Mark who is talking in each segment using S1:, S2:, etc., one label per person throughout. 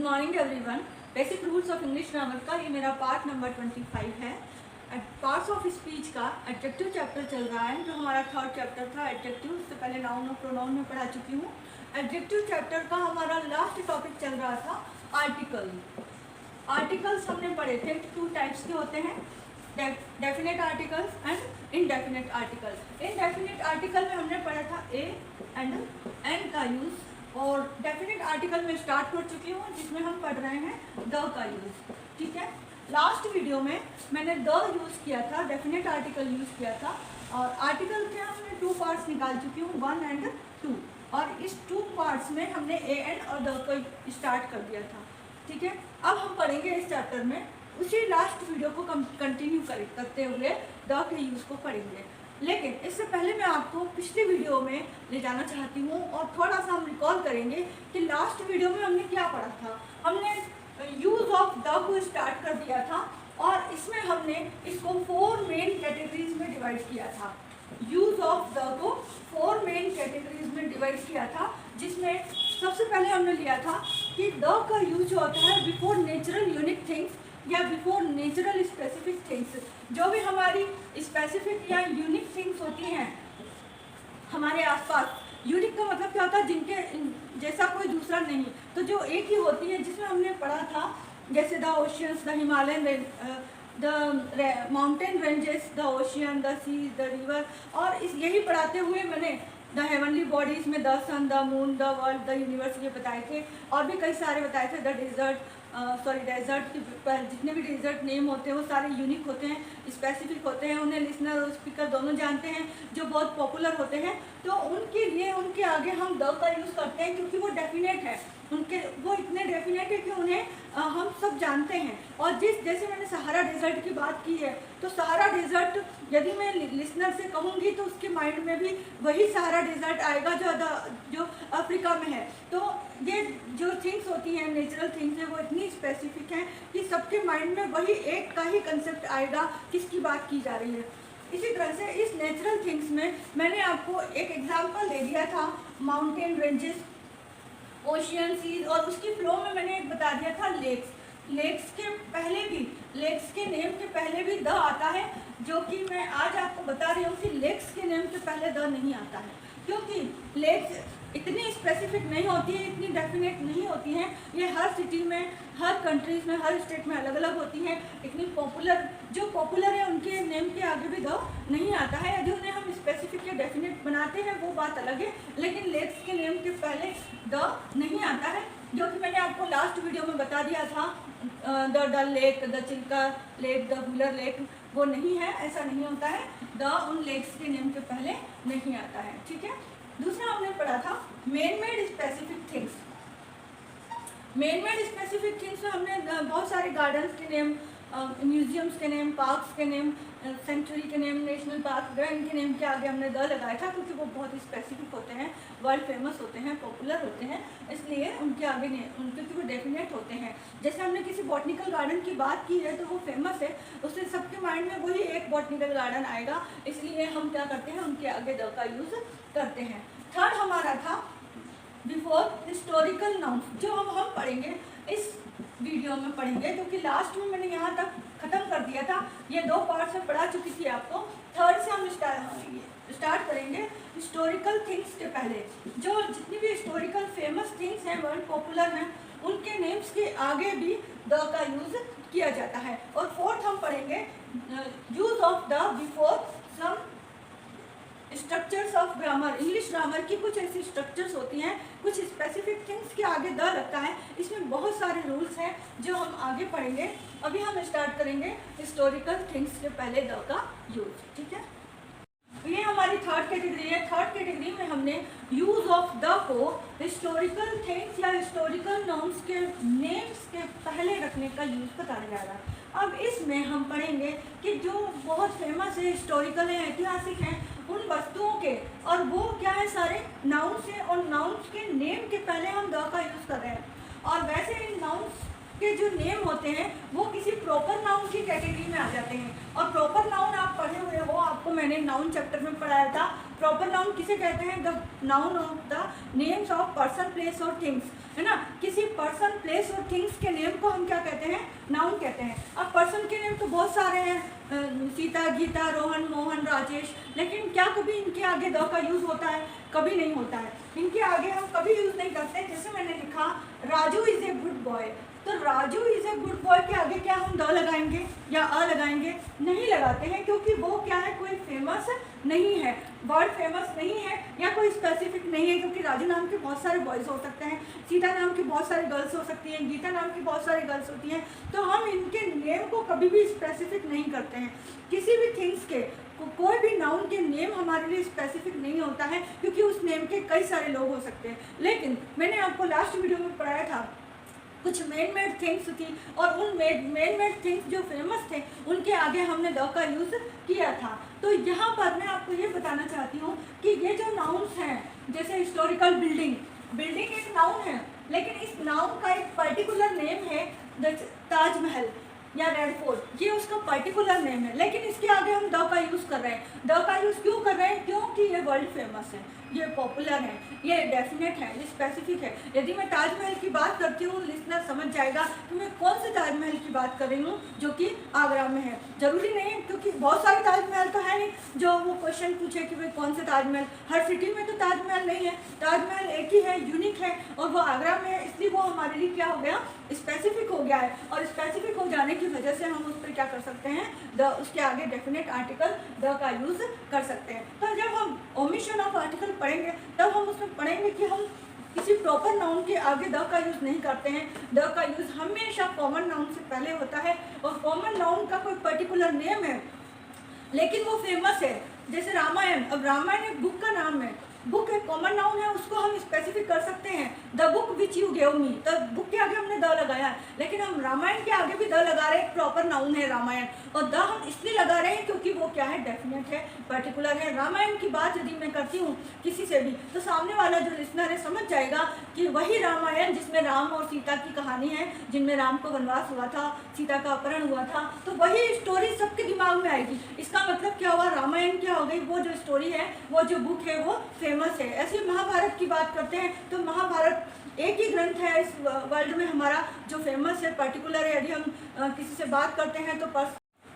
S1: Morning everyone. Basic rules of English grammar का ये मेरा पार्ट नंबर 25 है। पार्ट्स ऑफ स्पीच का एडजेक्टिव चैप्टर चल रहा है, जो हमारा थर्ड चैप्टर था एडजेक्टिव। उससे पहले नाउन और प्रोनाउन में पढ़ा चुकी हूँ। एडजेक्टिव चैप्टर का हमारा लास्ट टॉपिक चल रहा था आर्टिकल। आर्टिकल्स हमने पढ़े थे, टू टाइप्स के होते हैं, definite articles and indefinite article. Indefinite article में हमने पढ़ा था ए एंड एन का यूज़, और डेफिनेट आर्टिकल में स्टार्ट कर चुकी हूँ, जिसमें हम पढ़ रहे हैं द का यूज़। ठीक है, लास्ट वीडियो में मैंने द यूज़ किया था, डेफिनेट आर्टिकल यूज़ किया था, और आर्टिकल के हमने टू पार्ट्स निकाल चुकी हूँ, 1 एंड 2, और इस 2 पार्ट्स में हमने ए एंड और द को स्टार्ट कर दिया था। ठीक है, अब हम पढ़ेंगे इस चैप्टर में उसी लास्ट वीडियो को कंटिन्यू करते हुए द के यूज़ को पढ़ेंगे। लेकिन इससे पहले मैं आपको पिछली वीडियो में ले जाना चाहती हूँ, और थोड़ा सा हम रिकॉल करेंगे कि लास्ट वीडियो में हमने क्या पढ़ा था। हमने यूज़ ऑफ द को स्टार्ट कर दिया था, और इसमें हमने इसको 4 मेन कैटेगरीज में डिवाइड किया था। यूज़ ऑफ द को 4 मेन कैटेगरीज में डिवाइड किया था, जिसमें सबसे पहले हमने लिया था कि द का यूज होता है बिफोर नेचुरल यूनिक थिंग्स या बिफोर नेचुरल स्पेसिफिक थिंग्स। जो भी हमारी स्पेसिफिक या यूनिक थिंग्स होती हैं हमारे आसपास, यूनिक का मतलब क्या होता है, जिनके जैसा कोई दूसरा नहीं, तो जो एक ही होती है, जिसमें हमने पढ़ा था जैसे the oceans, the Himalayan, the mountain ranges, the ocean, the sea, the river, और यही पढ़ाते हुए मैंने द हेवनली बॉडीज में the sun, the moon, the world, the universe ये बताए थे, और भी कई सारे बताए थे। द डेजर्ट, डेजर्ट के जितने भी डेजर्ट नेम होते हैं वो सारे यूनिक होते हैं, स्पेसिफिक होते हैं, उन्हें लिसनर और स्पीकर दोनों जानते हैं, जो बहुत पॉपुलर होते हैं। तो उनके लिए उनके आगे हम द का यूज़ करते हैं, क्योंकि वो डेफिनेट है, वो इतने डेफिनेट है कि उन्हें हम सब जानते हैं। और जैसे मैंने सहारा डेजर्ट की बात की है, तो सहारा डेजर्ट यदि मैं लिसनर से कहूँगी तो उसके माइंड में भी वही सहारा डेजर्ट आएगा जो अफ्रीका में है। तो ये जो थिंग्स होती हैं, नेचुरल थिंग्स हैं, वो इतनी स्पेसिफिक हैं कि सबके माइंड में वही एक का ही कंसेप्ट आएगा, किसकी बात की जा रही है। इसी तरह से इस नेचुरल थिंग्स में मैंने आपको एक एग्जाम्पल दे दिया था, माउंटेन रेंजेस, ओशियन, सीज, और उसकी फ्लो में मैंने एक बता दिया था लेक्स। लेक्स के पहले भी, लेक्स के नेम के पहले भी द आता है, जो कि मैं आज आपको बता रही हूँ कि लेक्स के नेम के पहले द नहीं आता है, क्योंकि लेक्स इतनी स्पेसिफिक नहीं होती है, इतनी डेफिनेट नहीं होती हैं। ये हर सिटी में, हर कंट्रीज़ में, हर स्टेट में अलग अलग होती हैं। इतनी पॉपुलर, जो पॉपुलर है उनके नेम के आगे भी द नहीं आता है। यदि उन्हें हम स्पेसिफिक या डेफिनेट बनाते हैं वो बात अलग है, लेकिन लेक्स के नेम के पहले द नहीं आता है, जो कि मैंने आपको लास्ट वीडियो में बता दिया था। The Dal lake, the Chilka lake, the Wheeler lake, वो नहीं है, ऐसा नहीं होता है। द उन लेक्स के नेम के पहले नहीं आता है। ठीक है, दूसरा हमने पढ़ा था main made specific things. Main made specific things में हमने बहुत सारे गार्डन्स के नेम, म्यूजियम्स के नेम, पार्क्स के नेम, सेंचुरी के नेम, नेशनल पार्क, ग्रैंड के नेम के आगे हमने द लगाया था, क्योंकि वो बहुत स्पेसिफिक होते हैं, वर्ल्ड फेमस होते हैं, पॉपुलर होते हैं, इसलिए उनके आगे क्योंकि वो डेफिनेट होते हैं। जैसे हमने किसी बॉटनिकल गार्डन की बात की है तो वो फेमस है, उससे सबके माइंड में वही एक बॉटनिकल गार्डन आएगा, इसलिए हम क्या करते हैं, उनके आगे द का यूज़ करते हैं। थर्ड हमारा था बिफोर हिस्टोरिकल नाउन, जो हम पढ़ेंगे इस वीडियो में पढ़ेंगे, क्योंकि लास्ट में मैंने यहाँ तक ख़त्म कर दिया था। ये 2 पार्ट्स में पढ़ा चुकी थी आपको। थर्ड से हम स्टार्ट करेंगे हिस्टोरिकल थिंग्स के पहले। जो जितनी भी हिस्टोरिकल फेमस थिंग्स हैं, वर्ल्ड पॉपुलर हैं, उनके नेम्स के आगे भी द का यूज़ किया जाता है। और फोर्थ हम पढ़ेंगे use of the before some structures of grammar. English grammar की कुछ ऐसी स्ट्रक्चर्स होती हैं, कुछ स्पेसिफिक थिंग्स के आगे द लगता है। इसमें बहुत सारे रूल्स हैं जो हम आगे पढ़ेंगे। अभी हम स्टार्ट करेंगे हिस्टोरिकल थिंग्स के पहले द का यूज। ठीक है, ये हमारी थर्ड कैटेगरी है। थर्ड कैटेगरी में हमने यूज ऑफ द को हिस्टोरिकल थिंग्स या हिस्टोरिकल नाउन्स के नेम्स के पहले रखने का यूज बताया जा रहा है। अब इसमें हम पढ़ेंगे कि जो बहुत फेमस है, हिस्टोरिकल है, ऐतिहासिक हैं, उन वस्तुओं के, और वो क्या है, सारे नाउन्स हैं, और नाउन्स के नेम के पहले हम द का यूज़ कर रहे हैं। और वैसे इन नाउन्स के जो नेम होते हैं वो किसी प्रॉपर नाउन की कैटेगरी में आ जाते हैं। और प्रॉपर नाउन आप पढ़े हुए हो, आपको मैंने नाउन चैप्टर में पढ़ाया था प्रॉपर नाउन किसे कहते हैं? The noun of the names of person, place और थिंग्स, है ना। किसी पर्सन, प्लेस और थिंग्स के नेम को हम क्या कहते हैं? नाउन कहते हैं। अब पर्सन के नेम तो बहुत सारे हैं, सीता, गीता, रोहन, मोहन, राजेश, लेकिन क्या कभी इनके आगे द का यूज़ होता है? कभी नहीं होता है। इनके आगे हम कभी यूज़ नहीं करते। जैसे मैंने लिखा Raju is a good boy, तो Raju is a good boy के आगे क्या हम द लगाएंगे या अ लगाएंगे? नहीं लगाते हैं, क्योंकि वो क्या है, कोई फेमस नहीं है, वर्ड फेमस नहीं है या कोई स्पेसिफिक नहीं है। क्योंकि राजू नाम के बहुत सारे बॉयज़ हो सकते हैं, सीता नाम की बहुत सारी गर्ल्स हो सकती हैं, गीता नाम की बहुत सारी गर्ल्स होती हैं, तो हम इनके नेम को कभी भी स्पेसिफिक नहीं करते हैं। किसी भी थिंग्स के कोई भी नाउन के नेम हमारे लिए स्पेसिफिक नहीं होता है, क्योंकि उस नेम के कई सारे लोग हो सकते हैं। लेकिन मैंने आपको लास्ट वीडियो में पढ़ाया था कुछ मैन मेड थिंग्स थी, और उन मैन मेड थिंग्स जो फेमस थे उनके आगे हमने द का यूज़ किया था। तो यहाँ पर मैं आपको ये बताना चाहती हूँ कि ये जो नाउन्स हैं, जैसे हिस्टोरिकल बिल्डिंग, बिल्डिंग एक नाउन है, लेकिन इस नाउन का एक पर्टिकुलर नेम है, ताजमहल या रेड फोर्ट, ये उसका पर्टिकुलर नेम है, लेकिन इसके आगे हम द का यूज़ कर रहे हैं। द का यूज़ क्यों कर रहे हैं? क्योंकि ये वर्ल्ड फेमस है, ये पॉपुलर है, ये डेफिनेट है, ये स्पेसिफिक है। यदि मैं ताजमहल की बात करती हूँ, लिसनर समझ जाएगा कि मैं कौन से ताजमहल की बात कर रही हूँ, जो कि आगरा में है। जरूरी नहीं है, क्योंकि बहुत सारे ताजमहल तो है नहीं जो वो क्वेश्चन पूछे कि भाई कौन से ताजमहल। हर सिटी में तो ताजमहल नहीं है, ताजमहल एक ही है, यूनिक है, और वो आगरा में है, इसलिए वो हमारे लिए क्या हो गया, स्पेसिफिक हो गया है। और स्पेसिफिक हो जाने की वजह से हम उस पर क्या कर सकते हैं, उसके आगे डेफिनेट आर्टिकल द का यूज़ कर सकते हैं। तो जब हम ओमिशन ऑफ आर्टिकल पढ़ेंगे तब हम उसमें पढ़ेंगे कि हम किसी प्रॉपर नाउन के आगे द का यूज़ नहीं करते हैं। द का यूज़ हमेशा कॉमन नाउन से पहले होता है, और कॉमन नाउन का कोई पर्टिकुलर नेम है लेकिन वो फेमस है। जैसे रामायण, अब रामायण एक बुक का नाम है, बुक एक कॉमन नाउन है, उसको हम स्पेसिफिक कर सकते हैं, the book which you gave me, तो बुक के आगे हमने द लगाया है, लेकिन हम रामायण के आगे भी द लगा रहे हैं, प्रॉपर नाउन है रामायण, और द हम इसलिए लगा रहे हैं क्योंकि वो क्या है, डेफिनेट है, पर्टिकुलर है। रामायण की बात यदि मैं करती हूँ किसी से भी, तो सामने वाला जो लिसनर है समझ जाएगा कि वही रामायण जिसमें राम और सीता की कहानी है, जिनमें राम को वनवास हुआ था, सीता का अपहरण हुआ था, तो वही स्टोरी सबके दिमाग में आएगी। इसका मतलब क्या हुआ, रामायण क्या हो गई, वो जो स्टोरी है, वो जो बुक है वो फेमस है। ऐसे महाभारत की बात करते हैं तो महाभारत एक ही ग्रंथ है इस वर्ल्ड में हमारा जो फेमस है, पर्टिकुलर है। यदि हम किसी से बात करते हैं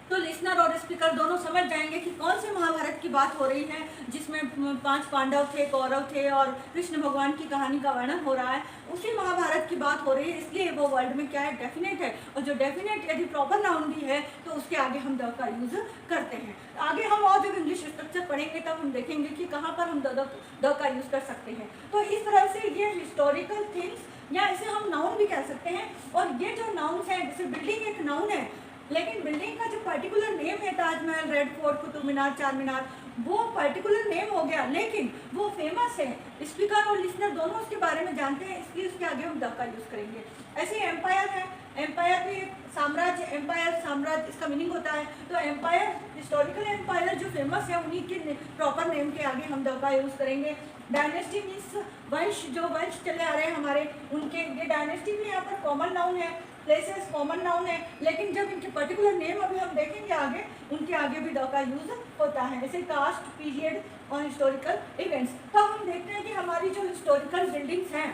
S1: तो लिसनर और स्पीकर दोनों समझ जाएंगे कि कौन से महाभारत की बात हो रही है, जिसमें 5 पांडव थे, कौरव थे और कृष्ण भगवान की कहानी का वर्णन हो रहा है, उसी महाभारत की बात हो रही है। इसलिए वो वर्ल्ड में क्या है, डेफिनेट है, और जो डेफिनेट यदि प्रॉपर नाउन भी है तो उसके आगे हम द का यूज़ करते हैं। आगे हम और जब इंग्लिश स्ट्रक्चर पढ़ेंगे तब हम देखेंगे कि कहाँ पर हम द का यूज़ कर सकते हैं। तो इस तरह से ये हिस्टोरिकल थिंग्स या इसे हम नाउन भी कह सकते हैं। और ये जो नाउन्स हैं, जैसे बिल्डिंग एक नाउन है, लेकिन बिल्डिंग का जो पर्टिकुलर नेम है, ताजमहल, रेड फोर्ट, कुतुब मीनार, चार मीनार, वो पर्टिकुलर नेम हो गया, लेकिन वो फेमस है, स्पीकर और लिसनर दोनों उसके बारे में जानते हैं, इसलिए उसके आगे हम द का यूज़ करेंगे। ऐसे एम्पायर है, एम्पायर भी साम्राज्य, एम्पायर साम्राज्य इसका मीनिंग होता है। तो एम्पायर, हिस्टोरिकल एम्पायर जो फेमस है, उन्हीं के प्रॉपर नेम के आगे हम द का यूज़ करेंगे। डायनेस्टी मीन्स वंश, जो वंश चले आ रहे हैं हमारे, उनके, ये डायनेस्टी भी यहाँ पर कॉमन नाउन है, प्लेसेस कॉमन नाउन है, लेकिन जब इनके पर्टिकुलर नेम अभी हम देखेंगे आगे, उनके आगे भी द का यूज़ होता है, जैसे कास्ट, पीरियड और हिस्टोरिकल इवेंट्स। तो हम देखते हैं कि हमारी जो हिस्टोरिकल बिल्डिंग्स हैं,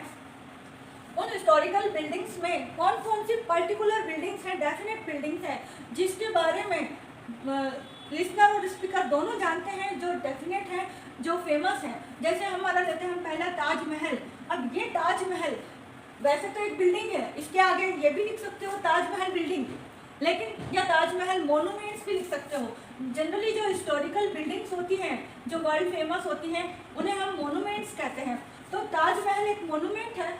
S1: उन हिस्टोरिकल बिल्डिंग्स में कौन कौन सी पर्टिकुलर बिल्डिंग्स हैं, डेफिनेट बिल्डिंग्स हैं, जिसके बारे में लिसनर और स्पीकर दोनों जानते हैं, जो डेफिनेट हैं, जो फेमस हैं। जैसे हमारा लेते हैं हम पहला ताजमहल। अब ये ताजमहल वैसे तो एक बिल्डिंग है, इसके आगे ये भी लिख सकते हो ताजमहल बिल्डिंग, लेकिन या ताजमहल मोनूमेंट्स भी लिख सकते हो। जनरली जो हिस्टोरिकल बिल्डिंग्स होती हैं, जो वर्ल्ड फेमस होती हैं, उन्हें हम मोनूमेंट्स कहते हैं। तो ताजमहल एक मोनूमेंट है,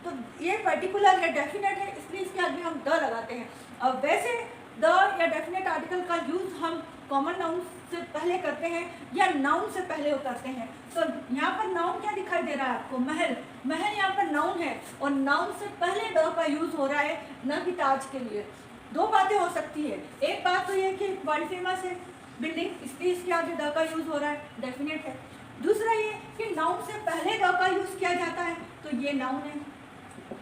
S1: तो ये पर्टिकुलर है, डेफिनेट है, इसलिए इसके आगे हम द लगाते हैं। अब वैसे द या डेफिनेट आर्टिकल का यूज़ हम कॉमन नाउन से पहले करते हैं या नाउन से पहले करते हैं। तो यहाँ पर नाउन क्या दिखाई दे रहा है आपको, महल, महल यहाँ पर नाउन है, और नाउन से पहले द का यूज़ हो रहा है, न कि ताज के लिए। दो बातें हो सकती है, एक बात तो ये कि वर्ल्ड फेमस है बिल्डिंग, इसलिए इसके आगे द का यूज़ हो रहा है, डेफिनेट है। दूसरा ये कि नाउन से पहले द का यूज़ किया जाता है, तो ये नाउन है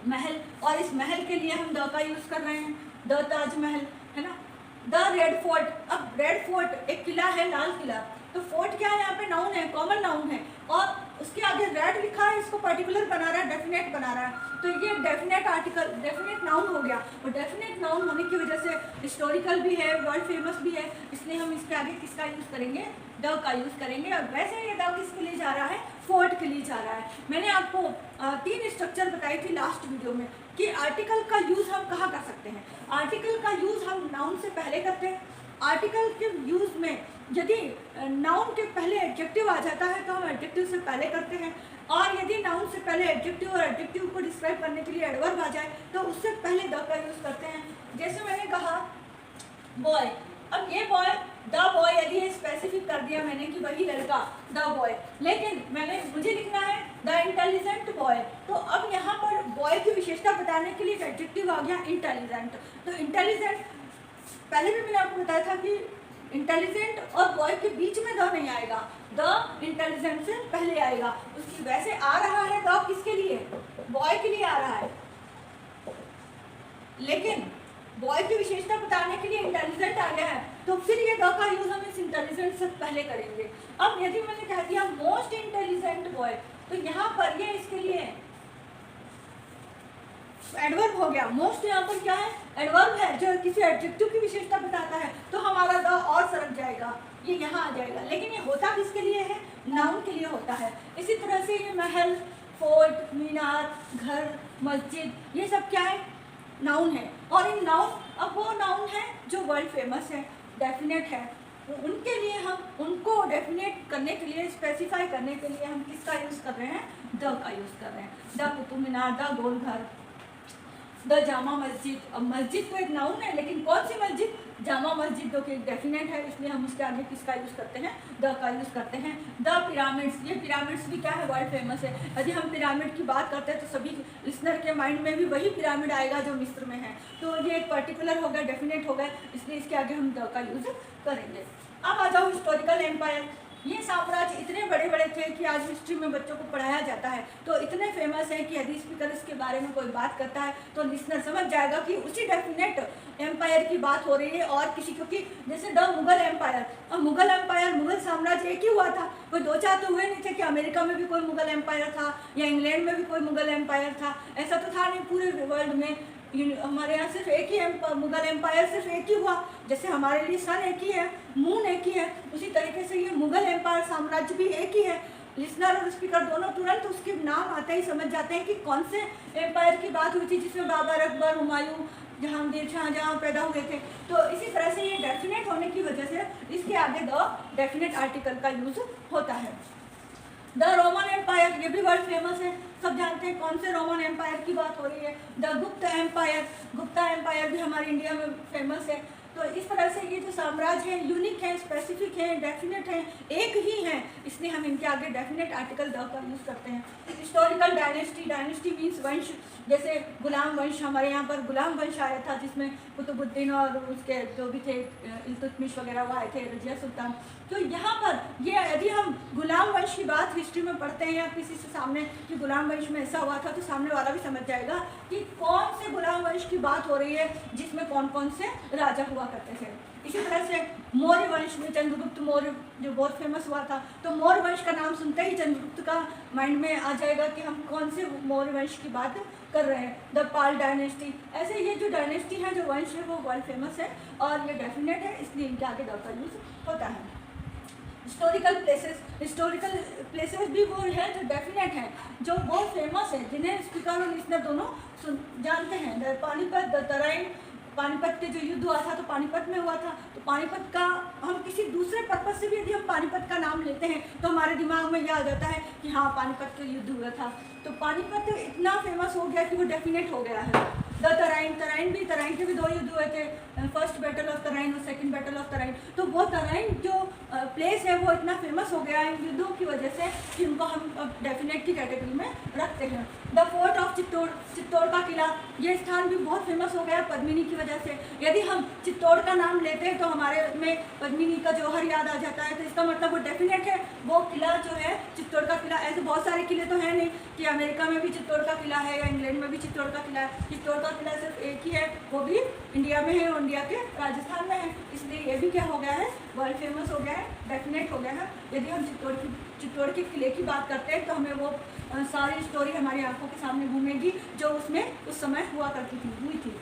S1: महल, और इस महल के लिए हम द का यूज़ कर रहे हैं, द ताजमहल, है ना। The red fort. अब रेड फोर्ट एक किला है, लाल किला, तो फोर्ट क्या है यहाँ पे, नाउन है, कॉमन नाउन है, और उसके आगे रेड लिखा है, इसको पर्टिकुलर बना रहा है, डेफिनेट बना रहा है, तो ये डेफिनेट आर्टिकल, डेफिनेट नाउन हो गया। और डेफिनेट नाउन होने की वजह से हिस्टोरिकल भी है, वर्ल्ड फेमस भी है, इसलिए हम इसके आगे किसका यूज़ करेंगे, द का यूज़ करेंगे। और वैसे ये द किसके लिए जा रहा है, फोर्ट के लिए जा रहा है। मैंने आपको 3 स्ट्रक्चर बताई थी लास्ट वीडियो में कि आर्टिकल का यूज़ हम कहाँ कर सकते हैं। आर्टिकल का यूज़ हम नाउन से पहले करते हैं। आर्टिकल के यूज़ में यदि नाउन के पहले एडजेक्टिव आ जाता है तो हम एडजेक्टिव से पहले करते हैं, और यदि नाउन से पहले एडजेक्टिव और एडजेक्टिव को डिस्क्राइब करने के लिए एडवर्ब आ जाए तो उससे पहले द का यूज़ करते हैं। जैसे मैंने कहा बॉय, अब ये बॉय, द बॉय, यदि ये स्पेसिफिक कर दिया मैंने कि वही लड़का, द बॉय, लेकिन मुझे लिखना है द इंटेलिजेंट बॉय, तो अब यहाँ पर बॉय की विशेषता बताने के लिए एडजेक्टिव आ गया इंटेलिजेंट। तो इंटेलिजेंट, पहले भी मैंने आपको बताया था कि इंटेलिजेंट और बॉय के बीच में द नहीं आएगा, द इंटेलिजेंट से पहले आएगा। उसकी वैसे आ रहा है द किसके लिए, बॉय के लिए आ रहा है, लेकिन बॉय की विशेषता बताने के लिए इंटेलिजेंट आ गया है, तो फिर ये द का यूज हम इस इंटेलिजेंट से पहले करेंगे। अब यदि मैंने कह दिया मोस्ट इंटेलिजेंट बॉय, तो यहाँ पर ये इसके लिए एडवर्ब हो गया। मोस्ट यहाँ पर क्या है, एडवर्ब है जो किसी एडजेक्टिव की विशेषता बताता है, तो हमारा द और सरक जाएगा, ये यहाँ आ जाएगा। लेकिन ये होता किसके लिए है, नाउन के लिए होता है। इसी तरह से ये महल, फोर्ट, मीनार, घर, मस्जिद, ये सब क्या है, नाउन है। और इन नाउन, अब वो नाउन है जो वर्ल्ड फेमस है, डेफिनेट है, तो उनके लिए हम उनको डेफिनेट करने के लिए, स्पेसिफाई करने के लिए हम किसका यूज़ कर रहे हैं, द का यूज़ कर रहे हैं। The Qutub Minar, the goal घर, द जामा मस्जिद। अब मस्जिद तो एक नाउन है, लेकिन कौन सी मस्जिद, जामा मस्जिद, जो कि डेफिनेट है, इसलिए हम उसके आगे किसका यूज़ करते हैं, द का यूज़ करते हैं। द पिरामिड्स, ये पिरामिड्स भी क्या है, वर्ल्ड फेमस है। यदि हम पिरामिड की बात करते हैं तो सभी लिसनर के माइंड में भी वही पिरामिड आएगा जो मिस्र में है, तो ये एक पर्टिकुलर हो गया, डेफिनेट हो गया, इसलिए इसके आगे हम द का यूज़ करेंगे। अब आ जाओ हिस्टोरिकल एम्पायर। ये साम्राज्य इतने बड़े बड़े थे कि आज हिस्ट्री में बच्चों को पढ़ाया जाता है, तो इतने फेमस है कि यदि स्पीकर इसके बारे में कोई बात करता है तो लिसनर समझ जाएगा कि उसी डेफिनेट एम्पायर की बात हो रही है और किसी, क्योंकि जैसे द मुगल एम्पायर, अब मुगल एम्पायर, मुगल साम्राज्य एक ही हुआ था, कोई 2-4 तो हुए नहीं थे कि अमेरिका में भी कोई मुगल एम्पायर था या इंग्लैंड में भी कोई मुगल एम्पायर था, ऐसा तो था नहीं। पूरे वर्ल्ड में हमारे यहाँ सिर्फ एक ही मुगल एम्पायर सिर्फ एक ही हुआ, जैसे हमारे लिए सन एक ही है, मून एक ही है, उसी तरीके से ये मुगल एम्पायर साम्राज्य भी एक ही है। लिसनर और स्पीकर दोनों तुरंत उसके नाम आते ही समझ जाते हैं कि कौन से एम्पायर की बात हुई थी जिसमें बाबर, अकबर, हुमायूं, जहांगीर, शाहजहां पैदा हुए थे। तो इसी तरह से ये डेफिनेट होने की वजह से इसके आगे द डेफिनेट आर्टिकल का यूज होता है। द रोमन एम्पायर, ये भी वर्ल्ड फेमस है, सब जानते हैं कौन से रोमन एम्पायर की बात हो रही है। The Gupta empire, Gupta empire भी हमारे इंडिया में फेमस है। तो इस तरह से ये जो साम्राज्य है यूनिक है, स्पेसिफिक है, डेफिनेट है, एक ही है, इसलिए हम इनके आगे डेफिनेट आर्टिकल द का यूज़ करते हैं। हिस्टोरिकल डायनेस्टी, डायनेस्टी मीन्स वंश, जैसे गुलाम वंश, हमारे यहाँ पर गुलाम वंश आया था जिसमें कुतुबुद्दीन और उसके जो भी थे इल्तुतमिश वगैरह वो आए थे, रजिया सुल्तान। तो यहाँ पर ये यदि हम गुलाम वंश की बात हिस्ट्री में पढ़ते हैं या किसी से सामने कि गुलाम वंश में ऐसा हुआ था, तो सामने वाला भी समझ जाएगा कि कौन से गुलाम वंश की बात हो रही है जिसमें कौन कौन से राजा हुआ करते थे। इसी तरह से मौर्य वंश में चंद्रगुप्त मौर्य जो बहुत फेमस हुआ था, तो मौर्य वंश का नाम सुनते ही चंद्रगुप्त का माइंड में आ जाएगा कि हम कौन से मौर्य वंश की बात कर रहे हैं। द पाल डायनेस्टी, ऐसे ये जो डायनेस्टी है, जो वंश है, वो वर्ल्ड फेमस है और ये डेफिनेट है, इसलिए इनके आगे द का यूज होता है। हिस्टोरिकल प्लेसेस, हिस्टोरिकल प्लेसेस भी वो है जो डेफिनेट है, जो बहुत फेमस है, जिन्हें स्पीकर और लिसनर दोनों जानते हैं। पानीपत, द तराइन, पानीपत के जो युद्ध हुआ था तो पानीपत में हुआ था, तो पानीपत का हम किसी दूसरे पर्पज से भी यदि हम पानीपत का नाम लेते हैं तो हमारे दिमाग में यह आ जाता है कि हाँ पानीपत का युद्ध हुआ था। तो पानीपत इतना फेमस हो गया कि वो डेफिनेट हो गया है। द तराइन, तराइन के भी 2 युद्ध हुए थे, फर्स्ट बैटल ऑफ तराइन और सेकंड बैटल ऑफ तराइन। तो वो तराइन जो प्लेस है वो इतना फेमस हो गया है युद्धों की वजह से कि उनको हम डेफिनेट की कैटेगरी में रखते हैं। The fort of Chittor, Chittor का किला, ये स्थान भी बहुत फेमस हो गया पद्मिनी की वजह से। यदि हम चित्तौड़ का नाम लेते हैं तो हमारे में पद्मिनी का जौहर याद आ जाता है, तो इसका मतलब वो डेफिनेट है, वो किला जो है चित्तौड़ का किला। ऐसे बहुत सारे किले तो हैं नहीं कि अमेरिका में भी चित्तौड़ का किला है या इंग्लैंड में भी चित्तौड़ का किला है। चित्तौड़ का किला सिर्फ एक ही है, वो भी इंडिया में है, इंडिया के राजस्थान में है, इसलिए ये भी क्या हो गया है, वर्ल्ड फेमस हो गया है, डेफिनेट हो गया है। यदि हम चित्तौड़ के किले की बात करते हैं तो हमें वो सारी स्टोरी हमारी आंखों के सामने घूमेगी जो उसमें उस समय हुई थी।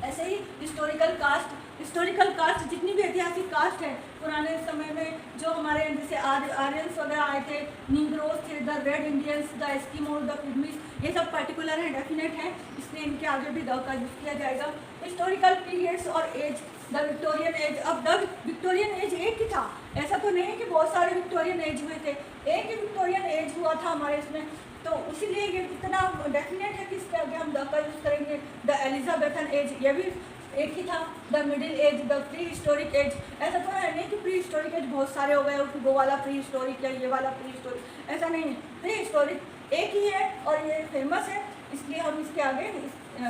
S1: ऐसे ही हिस्टोरिकल कास्ट जितनी भी ऐतिहासिक कास्ट है पुराने समय में, जो हमारे जैसे आर्यंस वगैरह आए थे, नीग्रोस थे, the red Indians, the Eskimos, the pygmies, ये सब पर्टिकुलर है, डेफिनेट है, इसलिए इनके आगे भी द का यूज़ किया जाएगा। हिस्टोरिकल पीरियड्स और एज, द विक्टोरियन एज। अब द विक्टोरियन एज एक ही था, ऐसा तो नहीं कि बहुत सारे विक्टोरियन एज हुए थे, एक ही विक्टोरियन एज हुआ था हमारे इसमें, तो इसीलिए ये इतना डेफिनेट है कि इसके आगे हम द का यूज़ करेंगे। द एलिजाबेथन एज, ये भी एक ही था। The middle age, the prehistoric age, ऐसा तो है नहीं कि प्री हिस्टोरिक एज बहुत सारे हो गए, वो वाला प्री हिस्टोरिक या ये वाला प्री हिस्टोरिक, ऐसा नहीं है, प्री हिस्टोरिक एक ही है और ये फेमस है, इसलिए हम इसके आगे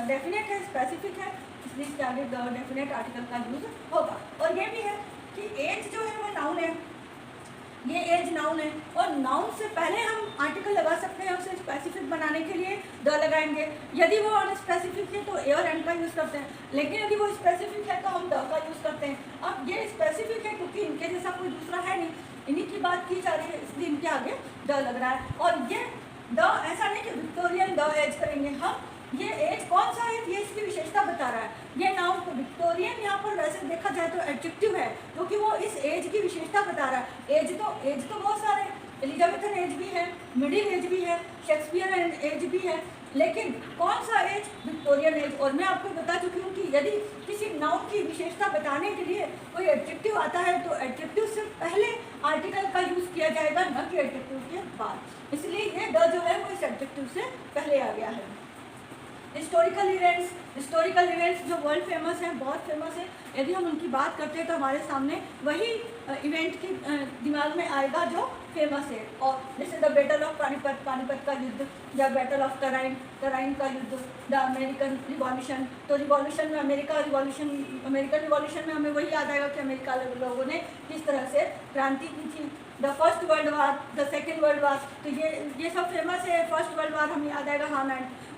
S1: डेफिनेट है, स्पेसिफिक है, इसलिए इसके आगे द डेफिनेट आर्टिकल का यूज़ होगा। और ये भी है कि एज जो है वो नाउन है, ये एज नाउन है, और नाउन से पहले हम आर्टिकल लगा सकते हैं, उसे स्पेसिफिक बनाने के लिए द लगाएंगे। यदि वो अनस्पेसिफिक है तो ए और एन का यूज़ करते हैं, लेकिन यदि वो स्पेसिफिक है तो हम द का यूज़ करते हैं। अब ये स्पेसिफिक है क्योंकि इनके जैसा कोई दूसरा है नहीं, इन्हीं की बात की जा रही है, इसलिए इनके आगे द लग रहा है। और ये द ऐसा नहीं कि विक्टोरियन द एज करेंगे हम, ये एज कौन सा है ये इसकी विशेषता बता रहा है। ये नाउन को विक्टोरियन यहाँ पर वैसे देखा जाए तो एडजेक्टिव है, क्योंकि वो इस एज की विशेषता बता रहा है। एज तो बहुत सारे, एलिजाबेथन एज भी है, मिडिल एज भी है, शेक्सपियर एज भी है, लेकिन कौन सा एज, विक्टोरियन एज। और मैं आपको बता चुकी हूँ कि यदि किसी नाउन की विशेषता बताने के लिए कोई एडजेक्टिव आता है तो एडजेक्टिव से पहले आर्टिकल का यूज़ किया जाएगा, न कि एडजेक्टिव के बाद, इसलिए ये द जो है वो इस एडजेक्टिव से पहले आ गया है। हिस्टोरिकल इवेंट्स जो वर्ल्ड फेमस हैं, बहुत फेमस है, यदि हम उनकी बात करते हैं तो हमारे सामने वही इवेंट के दिमाग में आएगा जो फेमस है। और जैसे द बैटल ऑफ पानीपत का युद्ध, या बैटल ऑफ तराइन का युद्ध, द अमेरिकन रिवॉल्यूशन, तो रिवॉल्यूशन में अमेरिकन रिवॉल्यूशन में हमें वही याद आएगा कि अमेरिका लोगों ने किस तरह से क्रांति की थी। The first world war, the second world war, तो ये सब फेमस है। फर्स्ट वर्ल्ड वार हमें याद आएगा, हाँ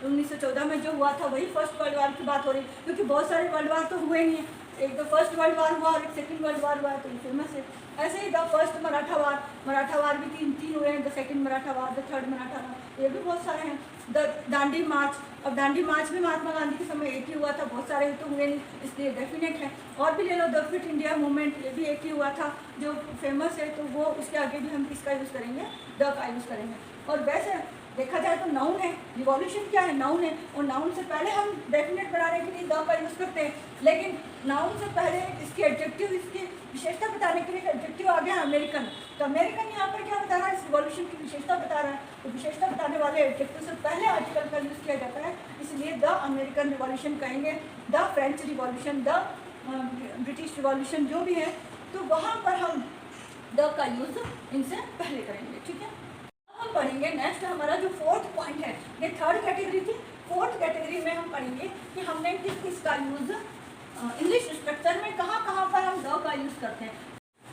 S1: 1914 में जो हुआ था वही फर्स्ट वर्ल्ड वार की बात हो रही, क्योंकि बहुत सारे वर्ल्ड वार तो हुए नहीं हैं, एक तो फर्स्ट वर्ल्ड वार हुआ और एक सेकंड वर्ल्ड वार हुआ, तो ये फेमस है। ऐसे ही द फर्स्ट मराठा वार भी तीन हुए हैं, the second Maratha war, the third Maratha war, ये भी बहुत सारे हैं। द दांडी मार्च, अब दांडी मार्च भी महात्मा गांधी के समय एक ही हुआ था, बहुत सारे तो हुए नहीं, इसलिए डेफिनेट है। और भी ले लो, द फिट इंडिया मूवमेंट, ये भी एक ही हुआ था जो फेमस है, तो वो उसके आगे भी हम किसका यूज़ करेंगे, द का यूज़ करेंगे। और वैसे देखा जाए तो नाउन है, रिवॉल्यूशन क्या है, नाउन है, और नाउन से पहले हम डेफिनेट बनाने के लिए द का यूज़ करते हैं, लेकिन नाउन से पहले इसकी एडजेक्टिव, इसकी विशेषता बताने के लिए एडजेक्टिव आ गया अमेरिकन। तो अमेरिकन यहाँ पर क्या बता रहा है, इस रिवॉल्यूशन की विशेषता बता रहा है, तो विशेषता बताने वाले एडजेक्टिव से पहले आर्टिकल का यूज़ किया जाता है, इसलिए द अमेरिकन रिवॉल्यूशन कहेंगे, the French revolution, the British revolution जो भी है, तो वहाँ पर हम द का यूज़ इनसे पहले करेंगे। ठीक है, हम पढ़ेंगे नेक्स्ट हमारा जो फोर्थ पॉइंट है, ये थर्ड कैटेगरी थी, फोर्थ कैटेगरी में हम पढ़ेंगे कि हमने किसका यूज़ इंग्लिश स्ट्रक्चर में कहाँ पर हम द का यूज़ करते हैं।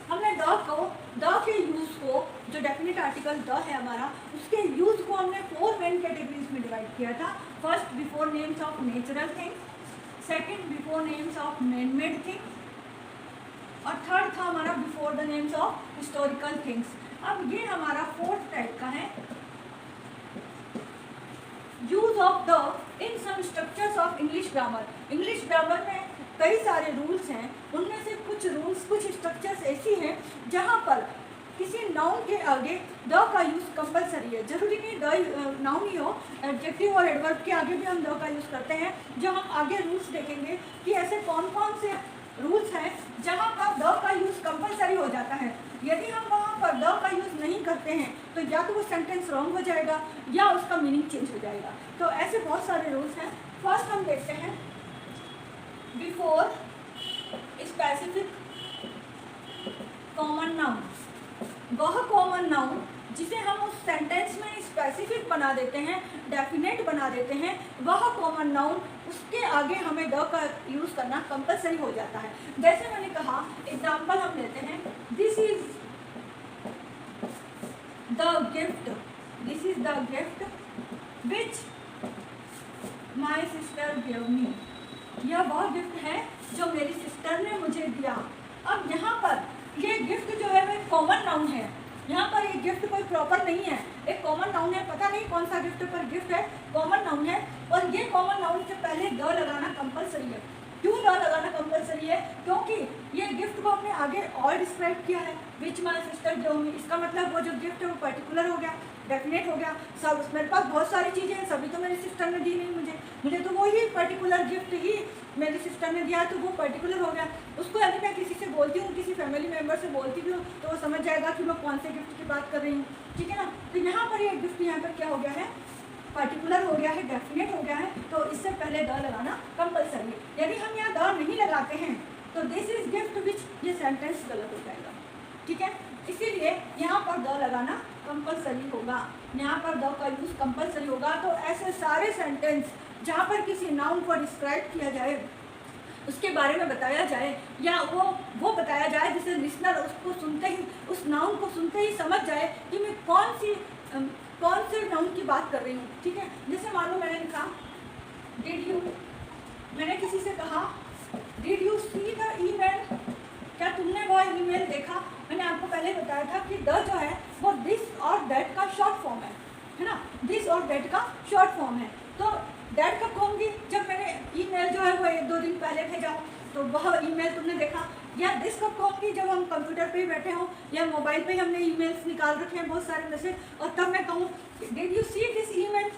S1: हमने द के यूज़ को, जो डेफिनेट आर्टिकल द है हमारा, उसके यूज़ को हमने 4 मेन कैटेगरीज में डिवाइड किया था। First, before names of natural things, second, before names of man made things, और थर्ड था हमारा before the names of historical things. अब ये हमारा फोर्थ टाइप का है, use of the in some structures of English grammar. English grammar में कई सारे रूल्स हैं, उनमें से कुछ स्ट्रक्चर्स ऐसी हैं जहाँ पर किसी नाउन के आगे द का यूज़ कंपलसरी है। जरूरी नहीं द नाउन ही हो, एडजेक्टिव और एडवर्ब के आगे भी हम द का यूज़ करते हैं। जो हम आगे रूल्स देखेंगे कि ऐसे कौन कौन से रूल्स हैं जहाँ पर द का यूज़ कंपलसरी हो जाता है। यदि हम वहाँ पर द का यूज़ नहीं करते हैं तो या तो वो सेंटेंस रॉन्ग हो जाएगा या उसका मीनिंग चेंज हो जाएगा। तो ऐसे बहुत सारे रूल्स हैं। फर्स्ट हम देखते हैं बिफोर स्पेसिफिक कॉमन नाउन। वह कॉमन नाउन जिसे हम उस सेंटेंस में स्पेसिफिक बना देते हैं, डेफिनेट बना देते हैं, वह कॉमन नाउन, उसके आगे हमें द का यूज़ करना कंपलसरी हो जाता है। जैसे मैंने कहा, एग्जाम्पल हम लेते हैं, this is the gift, this is the gift which my sister give me, यह वह गिफ्ट है जो मेरी सिस्टर ने मुझे दिया। अब यहाँ पर ये गिफ्ट जो है वो एक कॉमन नाउन है, यहाँ पर ये गिफ्ट कोई प्रॉपर नहीं है, एक कॉमन नाउन है, पता नहीं कौन सा गिफ्ट पर गिफ्ट है, कॉमन नाउन है। और ये कॉमन नाउन से पहले द लगाना कंपलसरी है। क्यों द लगाना कंपलसरी है? क्योंकि ये गिफ्ट को हमने आगे और डिस्क्राइब किया है, विच माई सिस्टर गिव मी। इसका मतलब वो जो गिफ्ट है वो पर्टिकुलर हो गया, डेफिनेट हो गया। सब मेरे पास बहुत सारी चीज़ें हैं, सभी तो मेरी सिस्टर ने दी नहीं मुझे तो वही पर्टिकुलर गिफ्ट ही मेरी सिस्टर ने दिया, तो वो पर्टिकुलर हो गया। उसको यदि मैं किसी से बोलती हूँ, किसी फैमिली मेम्बर से बोलती भी हूँ, तो वो समझ जाएगा कि मैं कौन से गिफ्ट की बात कर रही हूँ, ठीक है ना। तो यहाँ पर ये गिफ्ट यहाँ पर क्या हो गया है, पर्टिकुलर हो गया है, डेफिनेट हो गया है, तो इससे पहले द लगाना कंपलसरी है। यदि हम यहाँ द नहीं लगाते हैं तो दिस इज गिफ्ट विच, ये सेंटेंस गलत हो जाएगा, ठीक है। इसीलिए यहाँ पर द लगाना कंपलसरी होगा, यहाँ पर द का यूज़ कंपलसरी होगा। तो ऐसे सारे सेंटेंस जहाँ पर किसी नाउन को डिस्क्राइब किया जाए, उसके बारे में बताया जाए, या वो बताया जाए जिससे लिसनर उसको सुनते ही, उस नाउन को सुनते ही समझ जाए कि मैं कौन से नाउन की बात कर रही हूँ, ठीक है। जैसे मान लो मैंने लिखा डिड यू, मैंने किसी से कहा did you see the email, क्या तुमने वो ईमेल देखा। मैंने आपको पहले बताया था कि द जो है वो दिस और दैट का शॉर्ट फॉर्म है ना, दिस और दैट का शॉर्ट फॉर्म है। तो दैट कब कहूँगी, जब मैंने ईमेल जो है वो 1-2 दिन पहले भेजा तो वह ईमेल तुमने देखा। या दिस कब कहूँगी, जब हम कंप्यूटर पे ही बैठे हों या मोबाइल पे ही हमने ईमेल्स निकाल रखे हैं बहुत सारे मैसेज, और तब मैं कहूँ did you see this email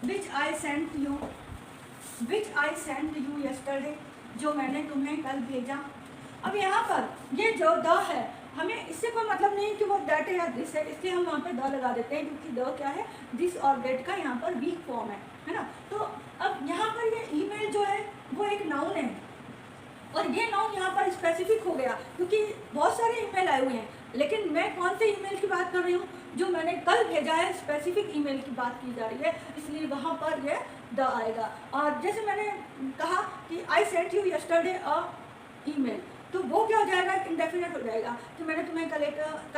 S1: which I sent you yesterday, जो मैंने तुम्हें कल भेजा। अब यहाँ पर ये जो द है, हमें इससे कोई मतलब नहीं कि वो दैट है या दिस है, इसलिए हम वहाँ पे द लगा देते हैं, क्योंकि द क्या है, दिस और दैट का यहाँ पर वीक फॉर्म है ना। तो अब यहाँ पर ये ईमेल जो है वो एक नाउन है, और ये नाउन यहाँ पर स्पेसिफिक हो गया क्योंकि बहुत सारे ईमेल आए हुए हैं, लेकिन मैं कौन से ईमेल की बात कर रही हूँ, जो मैंने कल भेजा है, स्पेसिफिक ईमेल की बात की जा रही है, इसलिए वहाँ पर यह द आएगा। और जैसे मैंने कहा कि I sent you yesterday a email, तो वो क्या हो जाएगा, इंडेफिनेट हो जाएगा कि मैंने तुम्हें कल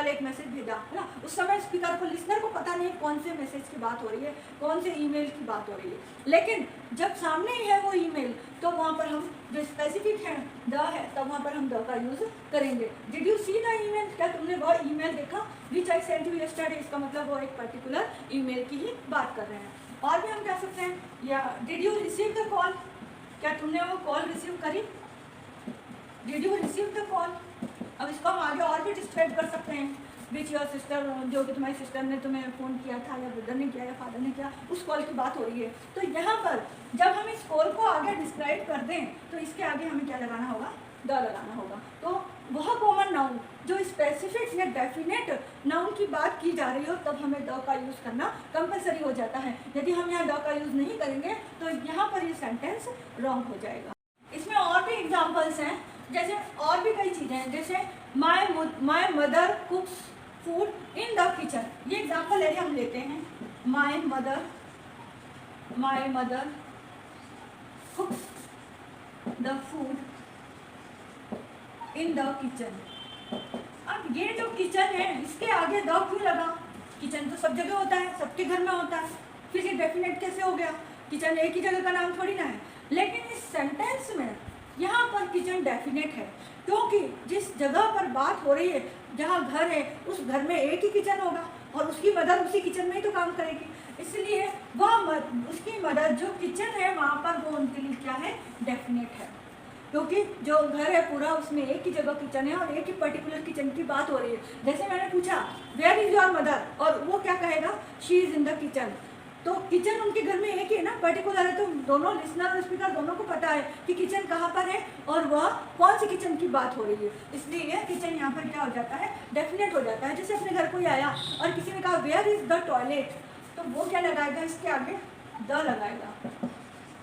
S1: एक मैसेज भेजा है ना। उस समय स्पीकर को, लिसनर को पता नहीं कौन से मैसेज की बात हो रही है, कौन से ईमेल की बात हो रही है, लेकिन जब सामने ही है वो ईमेल, तो वहाँ पर हम जो स्पेसिफिक है द है, तब वहाँ पर हम द का यूज़ करेंगे। Did you see the email, क्या तुमने वह ईमेल देखा, विच आई सेंट यू यस्टरडे, इसका मतलब वो एक पर्टिकुलर ईमेल की ही बात कर रहे हैं। और भी हम कह सकते हैं, या did you receive the call, क्या तुमने वो कॉल रिसीव करी, did you receive the call. अब इसको हम आगे और भी डिस्क्राइब कर सकते हैं, विच योर सिस्टर, जो कि तुम्हारी सिस्टर ने तुम्हें फ़ोन किया था, या ब्रदर ने किया, या फादर ने किया, उस कॉल की बात हो रही है। तो यहाँ पर जब हम इस कॉल को आगे डिस्क्राइब कर दें, तो इसके आगे हमें क्या लगाना होगा, द लगाना होगा। तो वह कॉमन नाउन जो स्पेसिफिक या डेफिनेट नाउन की बात की जा रही हो, तब हमें द का यूज़ करना कंपलसरी हो जाता है। यदि हम यहाँ द का यूज़ नहीं करेंगे तो यहाँ पर ये सेंटेंस रॉन्ग हो जाएगा। इसमें और भी एग्जाम्पल्स हैं, जैसे और भी कई चीज़ें हैं, जैसे my mother कुक्स food in the kitchen. ये एग्जाम्पल यदि हम लेते हैं, my mother कुक्स the food in the kitchen. अब ये जो किचन है, इसके आगे द क्यों लगा, किचन तो सब जगह होता है, सबके घर में होता है, फिर ये डेफिनेट कैसे हो गया, किचन एक ही जगह का नाम थोड़ी ना है। लेकिन इस सेंटेंस में यहाँ पर किचन डेफिनेट है, क्योंकि जिस जगह पर बात हो रही है, जहाँ घर है, उस घर में एक ही किचन होगा, और उसकी मदर उसी किचन में ही तो काम करेगी, इसलिए वह उसकी मदर जो किचन है वहाँ पर वो उनके लिए क्या है, डेफिनेट है। क्योंकि जो घर है पूरा, उसमें एक ही जगह किचन है और एक ही पर्टिकुलर किचन की बात हो रही है। जैसे मैंने पूछा वेयर इज़ योर मदर, और वो क्या कहेगा, she is in the kitchen. तो किचन उनके घर में एक ही है ना, पर्टिकुलर है, तो दोनों लिसनर और स्पीकर दोनों को पता है कि किचन कहाँ पर है और वह कौन सी किचन की बात हो रही है, इसलिए यह किचन यहाँ पर क्या हो जाता है, डेफिनेट हो जाता है। जैसे अपने घर कोई आया और किसी ने कहा वेयर इज़ द टॉयलेट, तो वो क्या लगाएगा, इसके आगे द लगाएगा।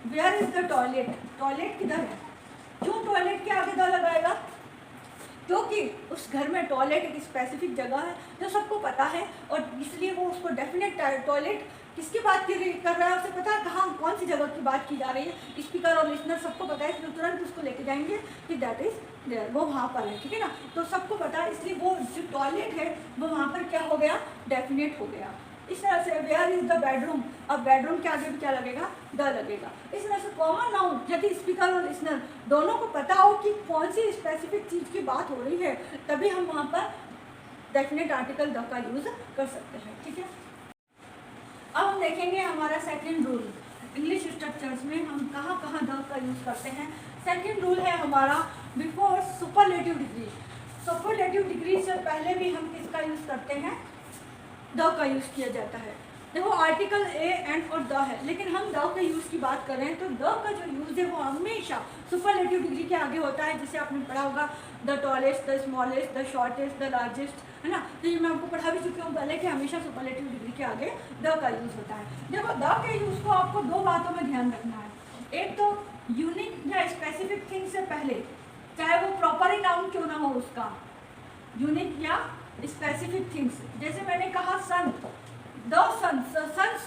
S1: Where is the toilet, toilet किधर है, क्यों टॉयलेट के आगे द लगाएगा, क्योंकि उस घर में टॉयलेट एक स्पेसिफिक जगह है जो सबको पता है, और इसलिए वो उसको डेफिनेट टॉयलेट किसकी बात कर रहा है, उसे पता है कहाँ कौन सी जगह की बात की जा रही है। स्पीकर और लिसनर सबको पता है, इसलिए तुरंत उसको लेके जाएंगे कि दैट इज देयर, वो वहाँ पर है, ठीक है ना। तो सबको पता है, इसलिए वो जो टॉयलेट है वो वहाँ पर क्या हो गया, डेफिनेट हो गया। इस तरह से वेयर इज द बेडरूम, अब बेडरूम के आगे भी क्या लगेगा, द लगेगा। इस तरह से कॉमन नाउन यदि स्पीकर और लिसनर दोनों को पता हो कि कौन सी स्पेसिफिक चीज़ की बात हो रही है, तभी हम वहाँ पर डेफिनेट आर्टिकल द का यूज़ कर सकते हैं। ठीक है, अब हम देखेंगे हमारा सेकेंड रूल, इंग्लिश स्ट्रक्चर्स में हम कहाँ कहाँ द का यूज़ करते हैं। सेकेंड रूल है हमारा before superlative degree. Superlative degree से पहले भी हम किसका यूज़ करते हैं, द का यूज़ किया जाता है। देखो आर्टिकल ए एंड और द है, लेकिन हम द के यूज़ की बात कर रहे हैं तो द का जो यूज़ है वो हमेशा सुपरलेटिव डिग्री के आगे होता है। जैसे आपने पढ़ा होगा the tallest, the smallest, the shortest, the largest, है ना। तो ये मैं आपको पढ़ा भी चुकी हूँ पहले कि हमेशा सुपरलेटिव डिग्री के आगे द का यूज़ होता है। देखो द के यूज़ को आपको दो बातों में ध्यान रखना है। एक तो यूनिक या स्पेसिफिक थिंग से पहले, चाहे वो प्रॉपर ही नाउन क्यों ना हो उसका, यूनिक या स्पेसिफिक थिंग्स। जैसे मैंने कहा सन, द सन, सन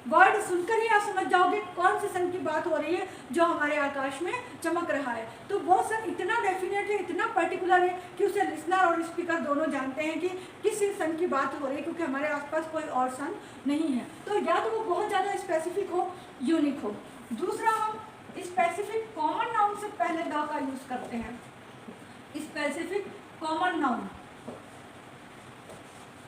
S1: वर्ड सुनकर ही आप समझ जाओगे कौन से सन की बात हो रही है जो हमारे आकाश में चमक रहा है। तो वो सन इतना डेफिनेट है, इतना पर्टिकुलर है कि उसे लिसनर और स्पीकर दोनों जानते हैं कि किस सन की बात हो रही है, क्योंकि हमारे आसपास कोई और सन नहीं है। तो या तो वो बहुत ज़्यादा स्पेसिफिक हो, यूनिक हो। दूसरा, हम स्पेसिफिक कॉमन नाउन से पहले द का यूज़ करते हैं। स्पेसिफिक कॉमन नाउन,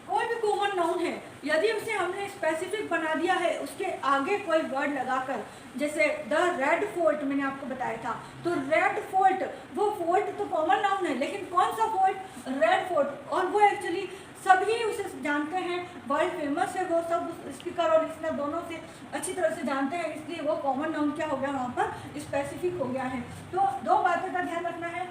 S1: कोई भी कॉमन नाउन है यदि उसे हमने स्पेसिफिक बना दिया है उसके आगे कोई वर्ड लगाकर, जैसे द रेड फोर्ट मैंने आपको बताया था, तो रेड फोर्ट, वो फोर्ट तो कॉमन नाउन है, लेकिन कौन सा फोर्ट, रेड फोर्ट, और वो एक्चुअली सभी उसे जानते हैं, वर्ल्ड फेमस है, वो सब स्पीकर और लिसनर दोनों से अच्छी तरह से जानते हैं, इसलिए वो कॉमन नाउन क्या हो गया, वहाँ पर स्पेसिफिक हो गया है। तो दो बातों का ध्यान रखना है,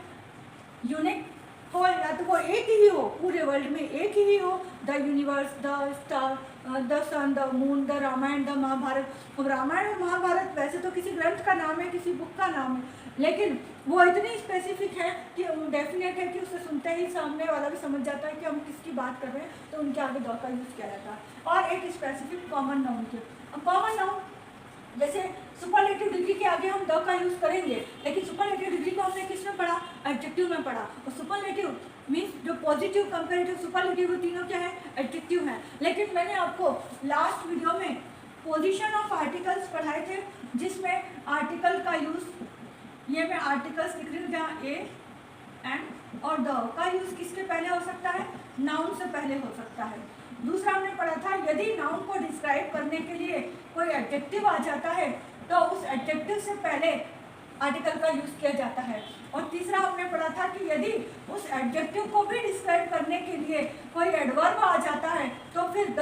S1: यूनिक हो या तो वो एक ही हो, पूरे वर्ल्ड में एक ही हो, the universe, the star, the sun, the moon, the Ramayana, the Mahabharata. अब रामायण और महाभारत वैसे तो किसी ग्रंथ का नाम है, किसी बुक का नाम है, लेकिन वो इतनी स्पेसिफिक है कि डेफिनेट है कि उसे सुनते ही सामने वाला भी समझ जाता है कि हम किसकी बात कर रहे हैं, तो उनके आगे द का यूज़ किया जाता है। और एक स्पेसिफिक कॉमन नाउन के, कॉमन नाउन जैसे सुपरलेटिव डिग्री के आगे हम द का यूज़ करेंगे, लेकिन सुपरलेटिव डिग्री को हमने किस में पढ़ा, एडजेक्टिव में पढ़ा। और सुपरलेटिव मीन्स जो पॉजिटिव, कंपैरेटिव, सुपरलेटिव, तीनों क्या है, एडजेक्टिव है। लेकिन मैंने आपको लास्ट वीडियो में पोजीशन ऑफ आर्टिकल्स पढ़ाए थे, जिसमें आर्टिकल का यूज़, ये मैं आर्टिकल्स लिख रही हूँ जहाँ ए एंड और द का यूज़ किसके पहले हो सकता है, नाउन से पहले हो सकता है। दूसरा हमने पढ़ा था यदि नाउन को डिस्क्राइब करने के लिए कोई एडजेक्टिव आ जाता है तो उस एडजेक्टिव से पहले आर्टिकल का यूज़ किया जाता है। और तीसरा हमने पढ़ा था कि यदि उस एडजेक्टिव को भी डिस्क्राइब करने के लिए कोई एडवर्ब आ जाता है तो फिर द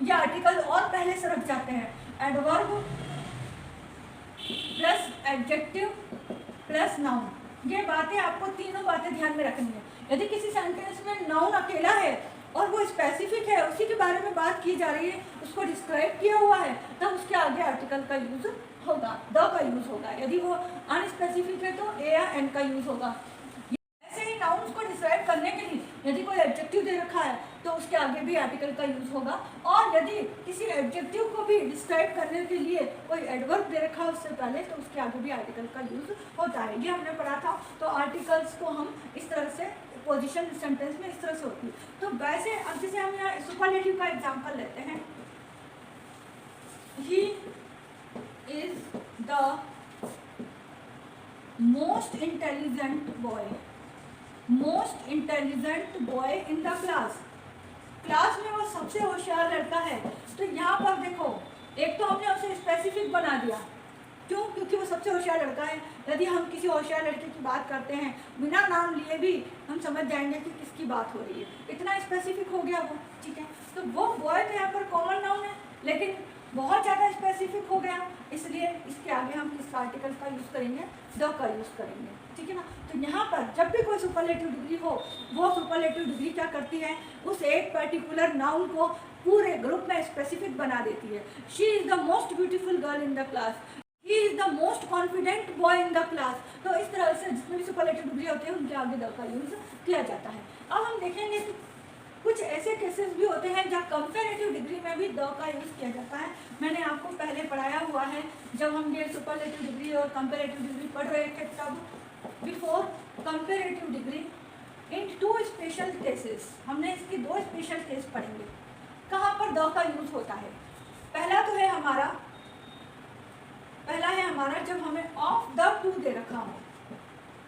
S1: या आर्टिकल और पहले से रख जाते हैं। Adverb plus adjective plus noun, ये बातें आपको तीनों बातें ध्यान में रखनी है। यदि किसी सेंटेंस में नाउन अकेला है और वो स्पेसिफिक है, उसी के बारे में बात की जा रही है, उसको डिस्क्राइब किया हुआ है, तब उसके आगे आर्टिकल का यूज़ होगा, द का यूज़ होगा। यदि वो अनस्पेसिफिक है तो ए या एन का यूज़ होगा। ऐसे ही नाउन्स को डिस्क्राइब करने के लिए यदि कोई एडजेक्टिव दे रखा है तो उसके आगे भी आर्टिकल का यूज़ होगा, और यदि किसी एडजेक्टिव को भी डिस्क्राइब करने के लिए कोई एडवर्ब दे रखा है उससे पहले तो उसके आगे भी आर्टिकल का यूज़ होता है। ये हमने पढ़ा था। तो आर्टिकल्स को हम इस तरह से, पोजीशन सेंटेंस में इस तरह से होती है। तो वैसे अब जैसे हम यहाँ सुपरलेटिव का एग्जांपल लेते हैं, ही is the most intelligent boy, most intelligent boy in the class, class में वो सबसे होशियार लड़का है। तो यहाँ पर देखो, एक तो हमने उसे स्पेसिफिक बना दिया, क्यों, क्योंकि वो सबसे होशियार लड़का है। यदि हम किसी होशियार लड़के की बात करते हैं बिना नाम लिए भी हम समझ जाएंगे कि किसकी बात हो रही है, इतना स्पेसिफिक हो गया वो। ठीक है, तो वो बॉय तो यहाँ पर कॉमन नाउन है, लेकिन बहुत ज़्यादा स्पेसिफिक हो गया, इसलिए इसके आगे हम किस आर्टिकल का यूज़ करेंगे, द का यूज़ करेंगे। ठीक है ना। तो यहाँ पर जब भी कोई सुपरलेटिव डिग्री हो, वो सुपरलेटिव डिग्री क्या करती है, उस एक पर्टिकुलर नाउन को पूरे ग्रुप में स्पेसिफिक बना देती है। She is the most beautiful girl in the class, he is the most confident boy in the class. तो इस तरह से जितने भी सुपरलेटिव डिग्री होते हैं उनके आगे द का यूज़ किया जाता है। अब हम देखेंगे कि कुछ ऐसे केसेस भी होते हैं जहाँ कंपैरेटिव डिग्री में भी द का यूज़ किया जाता है। मैंने आपको पहले पढ़ाया हुआ है, जब हम ये सुपरलेटिव डिग्री और कंपैरेटिव डिग्री पढ़ रहे थे, तब before comparative degree in two special cases, हमने इसके दो स्पेशल केस पढ़ेंगे। कहाँ पर द का यूज होता है? पहला है हमारा जब हमें ऑफ द टू दे रखा हो,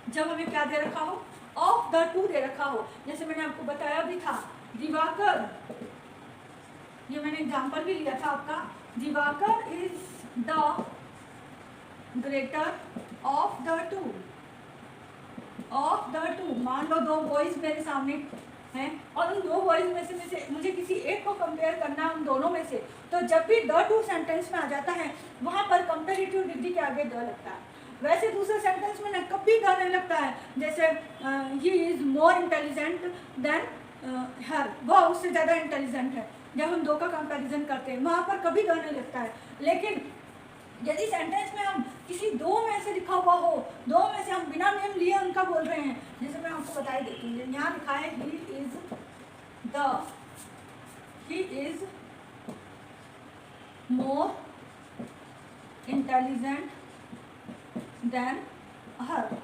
S1: जब हमें क्या दे रखा हो? ऑफ द टू दे रखा हो। जैसे मैंने आपको बताया भी था, दिवाकर, ये मैंने एग्जांपल भी लिया था आपका, Diwakar is the greater of the two, of the two. मान लो दो बॉयज मेरे सामने हैं और उन दो बॉयज में से मुझे किसी एक को कंपेयर करना है उन दोनों में से, तो जब भी द टू सेंटेंस में आ जाता है वहां पर कंपेरेटिव डिग्री के आगे द लगता है। वैसे दूसरे सेंटेंस में ना कभी द नहीं लगता है। जैसे he is more intelligent than her, वह उससे ज़्यादा इंटेलिजेंट है, जब हम दो का कंपैरिजन करते हैं वहाँ पर कभी द नहीं लगता है। लेकिन यदि सेंटेंस में हम किसी दो में से लिखा हुआ हो, दो में से हम बिना नेम लिए उनका बोल रहे हैं, जैसे मैं आपको बताई देती हूँ, यहाँ लिखा है he is more intelligent than her,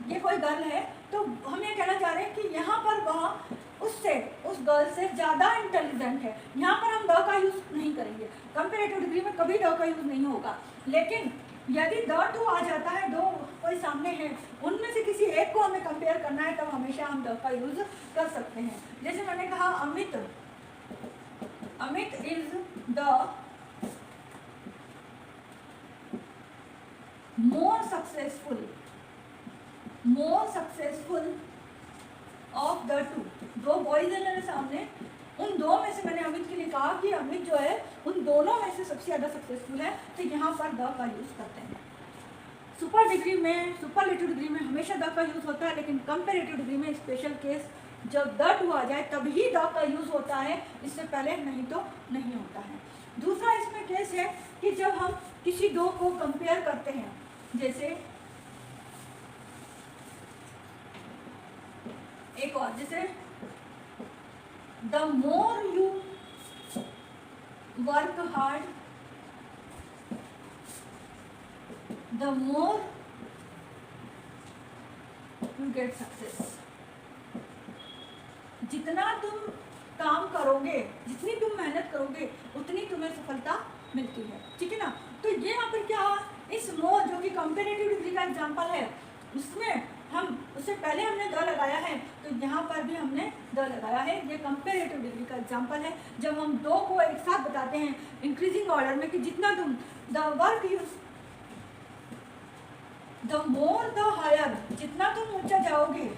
S1: ये कोई गर्ल है, तो हम ये कहना चाह रहे हैं कि यहाँ पर वह उससे, उस गर्ल से ज़्यादा इंटेलिजेंट है। यहाँ पर हम द का यूज़ नहीं करेंगे, कंपेरेटिव डिग्री में कभी द का यूज़ नहीं होगा। लेकिन यदि द टू आ जाता है, दो कोई सामने है, उनमें से किसी एक को हमें कंपेयर करना है, तब हमेशा हम द का यूज़ कर सकते हैं। जैसे मैंने कहा Amit is the more successful of the two. दो बॉयज है मेरे सामने, उन दो में से मैंने अमित के लिए कहा कि अमित जो है उन दोनों में से सबसे ज़्यादा सक्सेसफुल है, तो यहाँ पर द का यूज़ करते हैं। सुपरलेटिव डिग्री में हमेशा द का यूज़ होता है, लेकिन कंपेरेटिव डिग्री में स्पेशल केस जब द टू आ जाए तभी द का यूज़ होता है, इससे पहले नहीं तो नहीं होता है। दूसरा इसमें केस है कि जब हम किसी दो को कंपेयर करते हैं, जैसे एक और, जैसे the more you work hard the more you get success. जितना तुम काम करोगे, जितनी तुम मेहनत करोगे, उतनी तुम्हें सफलता मिलती है, ठीक है ना। तो ये यहाँ पर क्या, इस मोर जो कि कंपेरेटिव डिग्री का एग्जाम्पल है, उसमें हम उससे पहले हमने द लगाया है, तो यहाँ पर भी हमने द लगाया है। ये कंपेरेटिव डिग्री का एग्जाम्पल है, जब हम दो को एक साथ बताते हैं इंक्रीजिंग ऑर्डर में कि जितना तुम the work you the more the higher, जितना तुम ऊंचा जाओगे,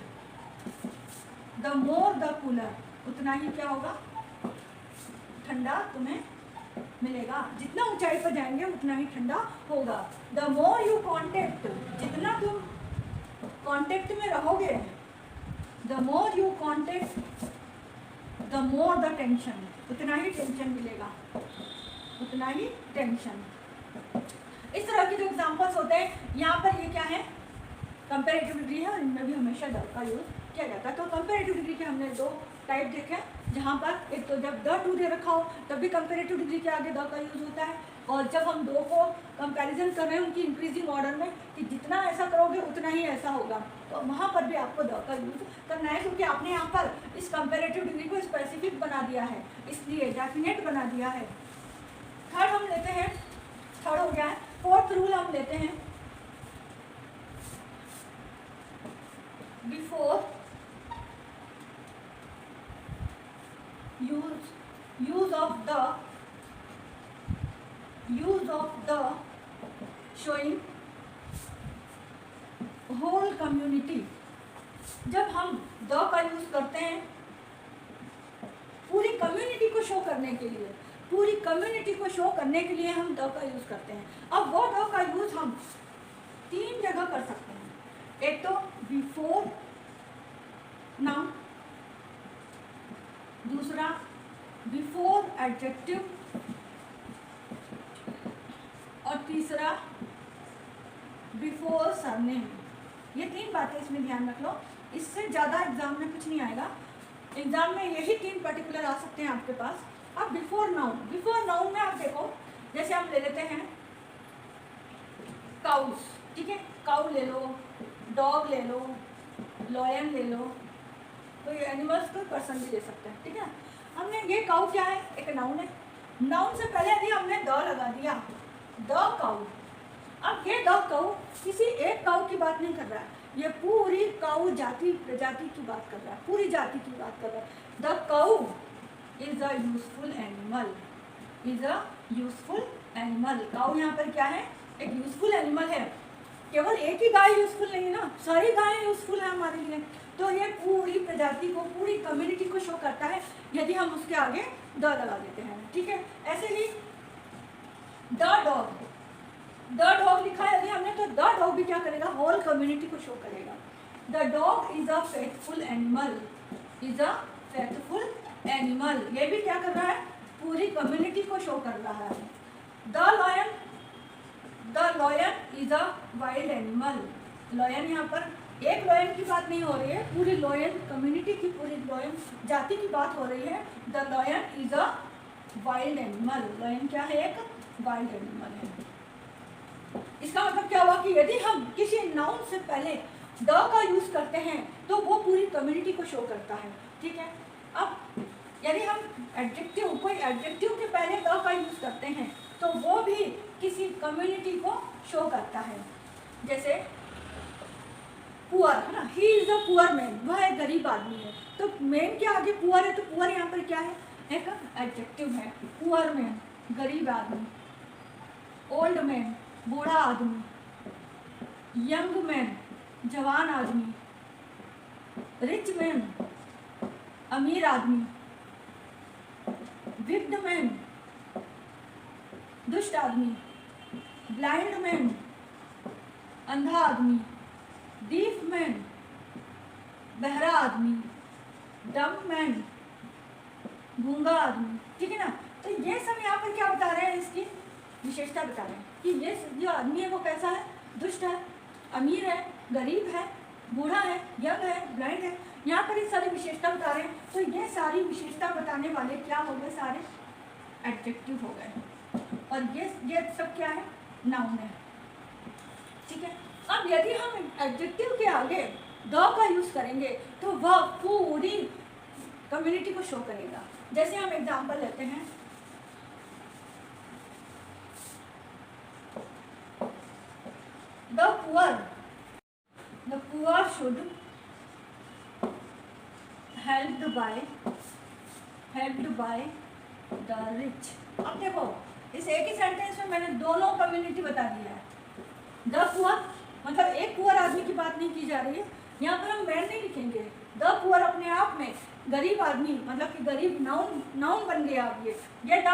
S1: द मोर द कूलर, उतना ही क्या होगा, ठंडा तुम्हें मिलेगा। जितना ऊंचाई पर जाएंगे उतना ही ठंडा होगा। द मोर यू कॉन्टेक्ट, जितना तुम कॉन्टेक्ट में रहोगे, the more you contact the more the tension, उतना ही टेंशन मिलेगा, उतना ही टेंशन। इस तरह के जो एग्जाम्पल्स होते हैं, यहाँ पर ये क्या है, कंपेरेटिव डिग्री है और इनमें भी हमेशा द का यूज किया जाता है। तो कंपेरेटिव डिग्री के हमने दो टाइप देखे, जहाँ पर एक तो जब द टू दे रखा हो तब भी कंपेरेटिव डिग्री के आगे द का यूज होता है, और जब हम दो को कंपैरिजन कर रहे हैं उनकी इंक्रीजिंग ऑर्डर में कि जितना ऐसा करोगे उतना ही ऐसा होगा, तो वहाँ पर भी आपको द का यूज करना है, क्योंकि आपने यहाँ पर इस कंपेरेटिव डिग्री को स्पेसिफिक बना दिया है, इसलिए डेफिनेट बना दिया है। थर्ड हम लेते हैं, थर्ड हो गया है। फोर्थ रूल हम लेते हैं, before use of the showing whole community। जब हम द का यूज करते हैं पूरी कम्युनिटी को शो करने के लिए, पूरी कम्युनिटी को शो करने के लिए हम द का यूज करते हैं। अब वो द का यूज हम तीन जगह कर सकते हैं। एक तो बिफोर नाउन, दूसरा बिफोर एडजेक्टिव, और तीसरा बिफोर सरनेम। ये तीन बातें इसमें ध्यान रख लो, इससे ज़्यादा एग्जाम में कुछ नहीं आएगा। एग्जाम में यही तीन पर्टिकुलर आ सकते हैं आपके पास। अब बिफोर नाउन में आप देखो, जैसे हम ले लेते हैं काउस, ठीक है, काउ ले लो, डॉग ले लो, लॉयन ले लो, कोई एनिमल्स कोई पर्सन भी ले सकते हैं, ठीक है। हमने ये काऊ क्या है, एक नाउन है। नाउन से पहले यदि हमने द लगा दिया, द काऊ। अब ये द काऊ किसी एक काऊ की बात नहीं कर रहा है, ये पूरी काऊ जाति प्रजाति की बात कर रहा है, पूरी जाति की बात कर रहा है। The cow is a useful animal, is a useful animal. Cow यहाँ पर क्या है, एक यूजफुल एनिमल है। केवल एक ही गाय यूजफुल नहीं है ना, सारी गायें यूजफुल है हमारे लिए। तो ये पूरी प्रजाति को, पूरी कम्युनिटी को शो करता है यदि हम उसके आगे द लगा देते हैं, ठीक है। ऐसे ही द डॉग, द डॉग लिखा है यदि हमने, तो द डॉग भी क्या करेगा, होल कम्युनिटी को शो करेगा। The dog is a faithful animal, is a faithful animal, ये भी क्या कर रहा है, पूरी कम्युनिटी को शो कर रहा है। The lion, the lion is a wild animal. Lion यहाँ पर एक लॉयन की बात नहीं हो रही है, पूरी लॉयन कम्युनिटी की, पूरी लॉयन जाति की बात हो रही है। The lion is a wild animal, lion क्या है, एक वाइल्ड एनिमल है। इसका मतलब क्या हुआ कि यदि हम किसी नाउन से पहले द का यूज करते हैं तो वो पूरी कम्युनिटी को शो करता है, ठीक है। अब यदि हम एडजेक्टिव, कोई एडजेक्टिव के पहले द का यूज करते हैं तो वो भी किसी कम्युनिटी को शो करता है। जैसे पुअर है ना, he is a poor man, वह एक गरीब आदमी है। तो मैन के आगे पुअर है, तो पुअर यहाँ पर क्या है, एक एडजेक्टिव है। पुअर मैन गरीब आदमी, ओल्ड मैन बूढ़ा आदमी, यंग मैन जवान आदमी, रिच मैन अमीर आदमी, विक्ड मैन दुष्ट आदमी, ब्लाइंड मैन अंधा आदमी, डीफ मैन बहरा आदमी, डम मैन गूंगा आदमी, ठीक है ना। तो ये सब यहाँ पर क्या बता रहे हैं, इसकी विशेषता बता रहे हैं कि ये जो आदमी है वो कैसा है, दुष्ट है, अमीर है, गरीब है, बूढ़ा है, यंग है, ब्लाइंड है। यहाँ पर ये सारी विशेषता बता रहे हैं। तो ये सारी विशेषता बताने वाले क्या हो गए, सारे एडजेक्टिव हो गए, और ये सब क्या है, नाउन है, ठीक है। अब यदि हम एडजेक्टिव के आगे द का यूज करेंगे तो वह पूरी कम्युनिटी को शो करेगा। जैसे हम एग्जांपल लेते हैं, the poor should helped by the rich. अब देखो इस एक ही सेंटेंस में मैंने दोनों कम्युनिटी बता दिया है। द पुअर मतलब एक पुअर आदमी की बात नहीं की जा रही है, यहाँ पर हम मैन नहीं लिखेंगे। द पुअर अपने आप में गरीब आदमी, मतलब कि गरीब नाउन बन गया। अब ये द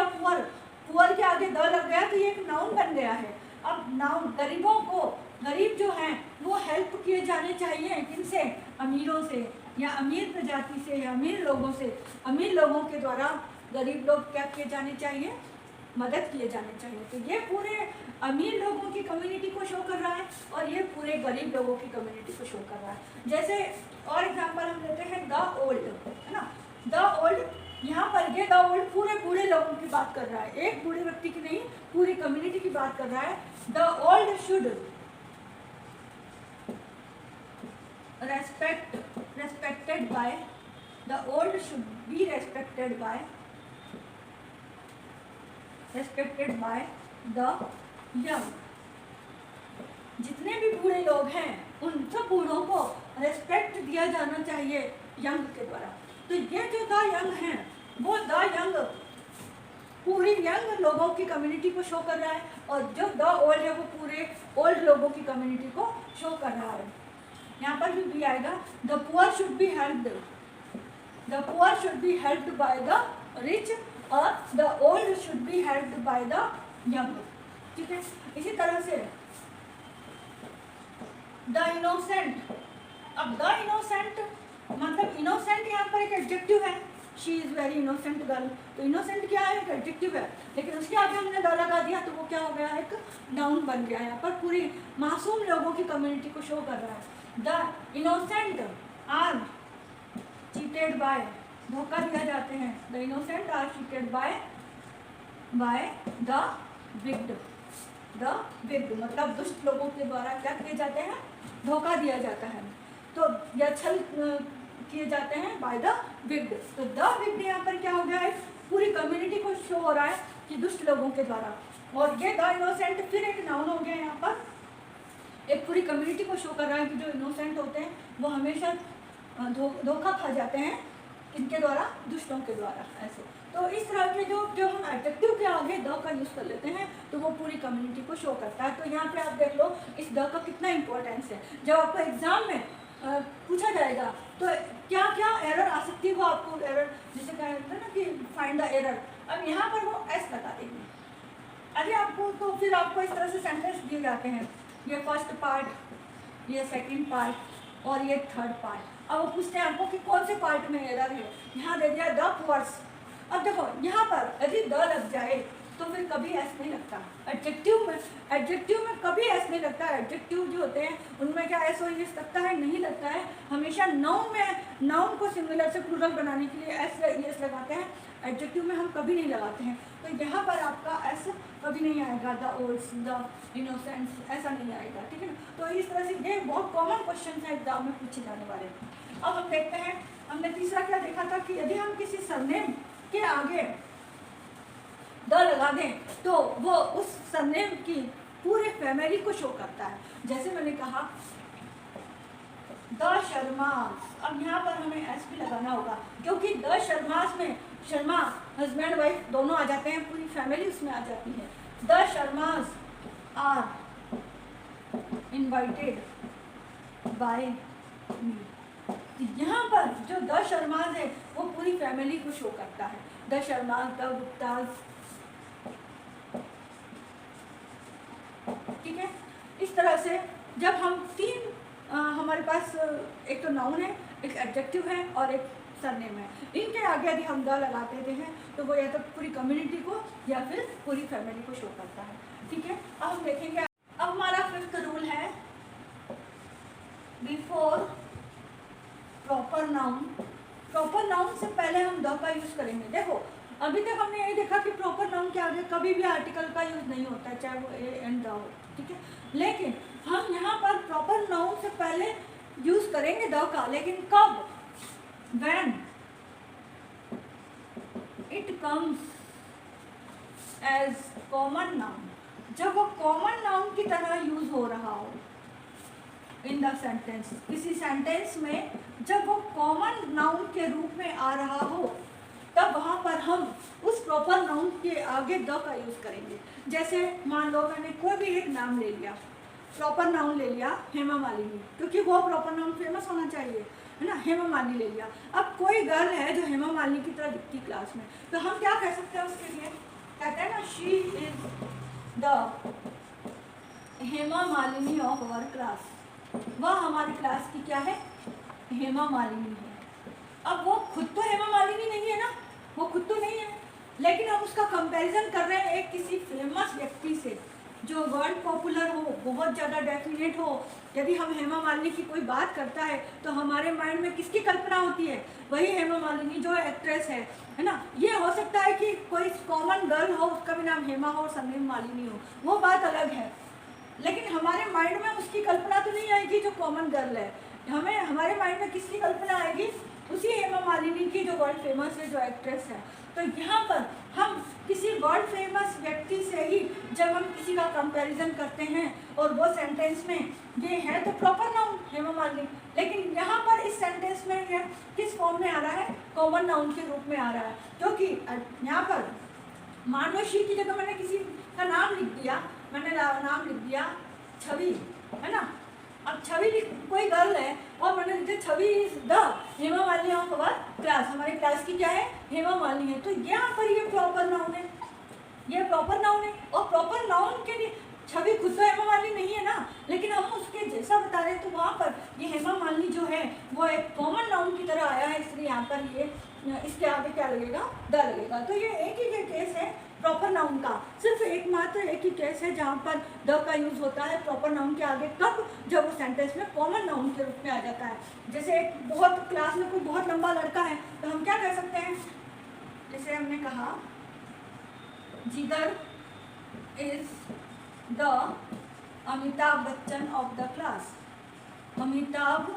S1: पुअर के आगे द लग गया तो ये एक नाउन बन गया है। अब नाउन, गरीबों को, गरीब जो हैं वो हेल्प किए जाने चाहिए, किनसे, अमीरों से, या अमीर प्रजाति से, या अमीर लोगों से। अमीर लोगों के द्वारा गरीब लोग क्या किए जाने चाहिए, मदद किए जाने चाहिए। तो ये पूरे अमीर लोगों की कम्युनिटी को शो कर रहा है और ये पूरे गरीब लोगों की कम्युनिटी को शो कर रहा है। जैसे और एग्जांपल हम लेते हैं द ओल्ड, है ना। द ओल्ड, यहाँ पर ये द ओल्ड पूरे बूढ़े लोगों की बात कर रहा है, एक बूढ़े व्यक्ति की नहीं, पूरी कम्युनिटी की बात कर रहा है। The old should respected by, the old should be respected by the young। जितने भी बूढ़े लोग हैं उन सब बूढ़ों को रेस्पेक्ट दिया जाना चाहिए यंग के द्वारा। तो ये जो द यंग हैं वो द यंग पूरी यंग लोगों की कम्युनिटी को शो कर रहा है, और जो द ओल्ड है वो पूरे ओल्ड लोगों की कम्युनिटी को शो कर रहा है। यहाँ पर भी आएगा the poor should be helped by the rich, और the old should be helped by the young, ठीक है। इसी तरह से द इनोसेंट, अब द इनोसेंट मतलब इनोसेंट यहाँ पर एक एडजेक्टिव है, she is very innocent girl. तो इनोसेंट क्या है, एक एडजेक्टिव है, लेकिन उसके आगे हमने द लगा दिया तो वो क्या हो गया, एक नाउन बन गया। यहाँ पर पूरी मासूम लोगों की कम्युनिटी को शो कर रहा है। The innocent are cheated by, धोखा दिया जाते हैं। The innocent are cheated by the wicked, मतलब दुष्ट लोगों के द्वारा क्या किए जाते हैं, धोखा दिया जाता है। तो या छल किए जाते हैं बाय द विक्ड। तो द विक्ड यहाँ पर क्या हो गया है, पूरी कम्युनिटी को शो हो रहा है कि दुष्ट लोगों के द्वारा। और ये द इनोसेंट फिर एक नाउन हो गया यहाँ पर, एक पूरी कम्युनिटी को शो कर रहा है कि जो इनोसेंट होते हैं वो हमेशा धोखा खा जाते हैं, इनके द्वारा, दुष्टों के द्वारा। ऐसे तो इस तरह के जो हम एडजेक्टिव के आगे द का यूज़ कर लेते हैं तो वो पूरी कम्युनिटी को शो करता है। तो यहाँ पे आप देख लो इस द का कितना इंपॉर्टेंस है। जब आपको एग्जाम में पूछा जाएगा तो क्या क्या एरर आ सकती है, वो आपको एरर जैसे कहते हैं ना कि फाइंड द एरर, अब यहाँ पर वो एस लगा देंगे। अरे आपको तो फिर आपको इस तरह से सेंटेंस दिए जाते हैं, ये फर्स्ट पार्ट, ये सेकंड पार्ट और ये थर्ड पार्ट। अब वो पूछते हैं आपको कि कौन से पार्ट में एरर है, यहाँ दे दिया द वर्ड्स। अब देखो यहाँ पर यदि द लग जाए तो फिर कभी एस नहीं लगता। एडजेक्टिव में कभी एस नहीं लगता। एडजेक्टिव जो होते हैं उनमें क्या एस और एस लगता है, नहीं लगता है। हमेशा नाउन में, नाउन को सिंगुलर से प्लूरल बनाने के लिए एस एस लगाते हैं, एडजेक्टिव में हम कभी नहीं लगाते हैं। तो यहाँ पर आपका एस कभी नहीं आएगा, द ओल्ड्स, द इनोसेंट्स, ऐसा नहीं आएगा, ठीक है ना। तो इस तरह से ये बहुत कॉमन क्वेश्चन है एग्जाम में पूछे जाने वाले। अब हम देखते हैं, हमने तीसरा क्या देखा था कि यदि हम किसी सरनेम के आगे द लगा दें तो वो उस सरनेम की पूरे फैमिली को शो करता है। जैसे मैंने कहा द शर्मास, अब यहाँ पर हमें एस भी लगाना होगा क्योंकि द शर्मास में शर्मा हस्बैंड वाइफ दोनों आ जाते हैं, पूरी फैमिली उसमें आ जाती है। The Sharmas are invited by me. यहाँ पर जो द शर्मास है वो पूरी फैमिली को शो करता है। द शर्मास, द गुप्ताज, ठीक है। इस तरह से जब हम तीन हमारे पास एक तो नाउन है, एक एडजेक्टिव है और एक सरनेम है, इनके आगे यदि हम द लगा देते हैं तो वो या तो पूरी कम्युनिटी को या फिर पूरी फैमिली को शो करता है, ठीक है। अब हम देखेंगे, अब हमारा फिफ्थ रूल है before proper noun. Proper noun से पहले हम द का यूज करेंगे। देखो अभी तक हमने यही देखा कि प्रॉपर नाउन के आगे कभी भी आर्टिकल का यूज नहीं होता है, चाहे वो ए एंड द हो, ठीक है। लेकिन हम यहाँ पर प्रॉपर नाउन से पहले यूज करेंगे द का, लेकिन कब? When it comes as common noun, जब वो कॉमन नाउन की तरह यूज हो रहा हो इन द सेंटेंस। किसी सेंटेंस में जब वो कॉमन नाउन के रूप में आ रहा हो तब वहाँ पर हम उस प्रॉपर नाउन के आगे द का यूज करेंगे। जैसे मान लो मैंने कोई भी एक नाम ले लिया, प्रॉपर नाउन ले लिया हेमा मालिनी, क्योंकि वो प्रॉपर नाउन फेमस होना चाहिए, है ना। हेमा मालिनी ले लिया। अब कोई गर्ल है जो हेमा मालिनी की तरह दिखती क्लास में, तो हम क्या कह सकते हैं उसके लिए? कहते हैं ना she is the Hema Malini of our class. वह हमारी क्लास की क्या है? हेमा मालिनी है। अब वो खुद तो हेमा मालिनी नहीं है ना, वो खुद तो नहीं है, लेकिन हम उसका कंपैरिजन कर रहे हैं एक किसी फेमस व्यक्ति से जो वर्ल्ड पॉपुलर हो, बहुत ज़्यादा डेफिनेट हो। यदि हम हेमा मालिनी की कोई बात करता है तो हमारे माइंड में किसकी कल्पना होती है? वही हेमा मालिनी जो एक्ट्रेस है ना। ये हो सकता है कि कोई कॉमन गर्ल हो, उसका भी नाम हेमा हो और सरनेम मालिनी हो, वो बात अलग है, लेकिन हमारे माइंड में उसकी कल्पना तो नहीं आएगी जो कॉमन गर्ल है। हमें हमारे माइंड में किसकी कल्पना आएगी? उसी हेमा मालिनी की जो वर्ल्ड फेमस है, जो एक्ट्रेस है। तो यहाँ पर हम किसी वर्ल्ड फेमस व्यक्ति से ही जब हम किसी का कंपैरिजन करते हैं और वो सेंटेंस में ये है तो प्रॉपर नाउन हेमा मालिनी, लेकिन यहाँ पर इस सेंटेंस में ये किस फॉर्म में आ रहा है? कॉमन नाउन के रूप में आ रहा है। क्योंकि यहाँ पर मान लो शी की जगह मैंने किसी का नाम लिख दिया, मैंने नाम लिख दिया छवि, है ना। अब छवि कोई गर्ल है और मैंने लिखा Chhavi is the Hema Malini of our class, हमारी क्लास की क्या है? हेमा मालिनी है। तो यहाँ पर ये प्रॉपर नाउन है, ये प्रॉपर नाउन है। और प्रॉपर नाउन के लिए छवि खुद तो हेमा मालिनी नहीं है ना, लेकिन हम उसके जैसा बता रहे हैं, तो वहाँ पर ये हेमा मालिनी जो है वो एक कॉमन नाउन की तरह आया है, इसलिए यहाँ पर ये इसके आगे क्या लगेगा? द लगेगा। तो ये एक ही केस है प्रॉपर नाउन का, सिर्फ एकमात्र एक ही केस है जहाँ पर द का यूज होता है प्रॉपर नाउन के आगे। कब? जब वो सेंटेंस में कॉमन नाउन के रूप में आ जाता है। जैसे एक बहुत क्लास में कोई बहुत लंबा लड़का है तो हम क्या कह सकते हैं? जैसे हमने कहा जिगर is the Amitabh Bachchan of the class. Amitabh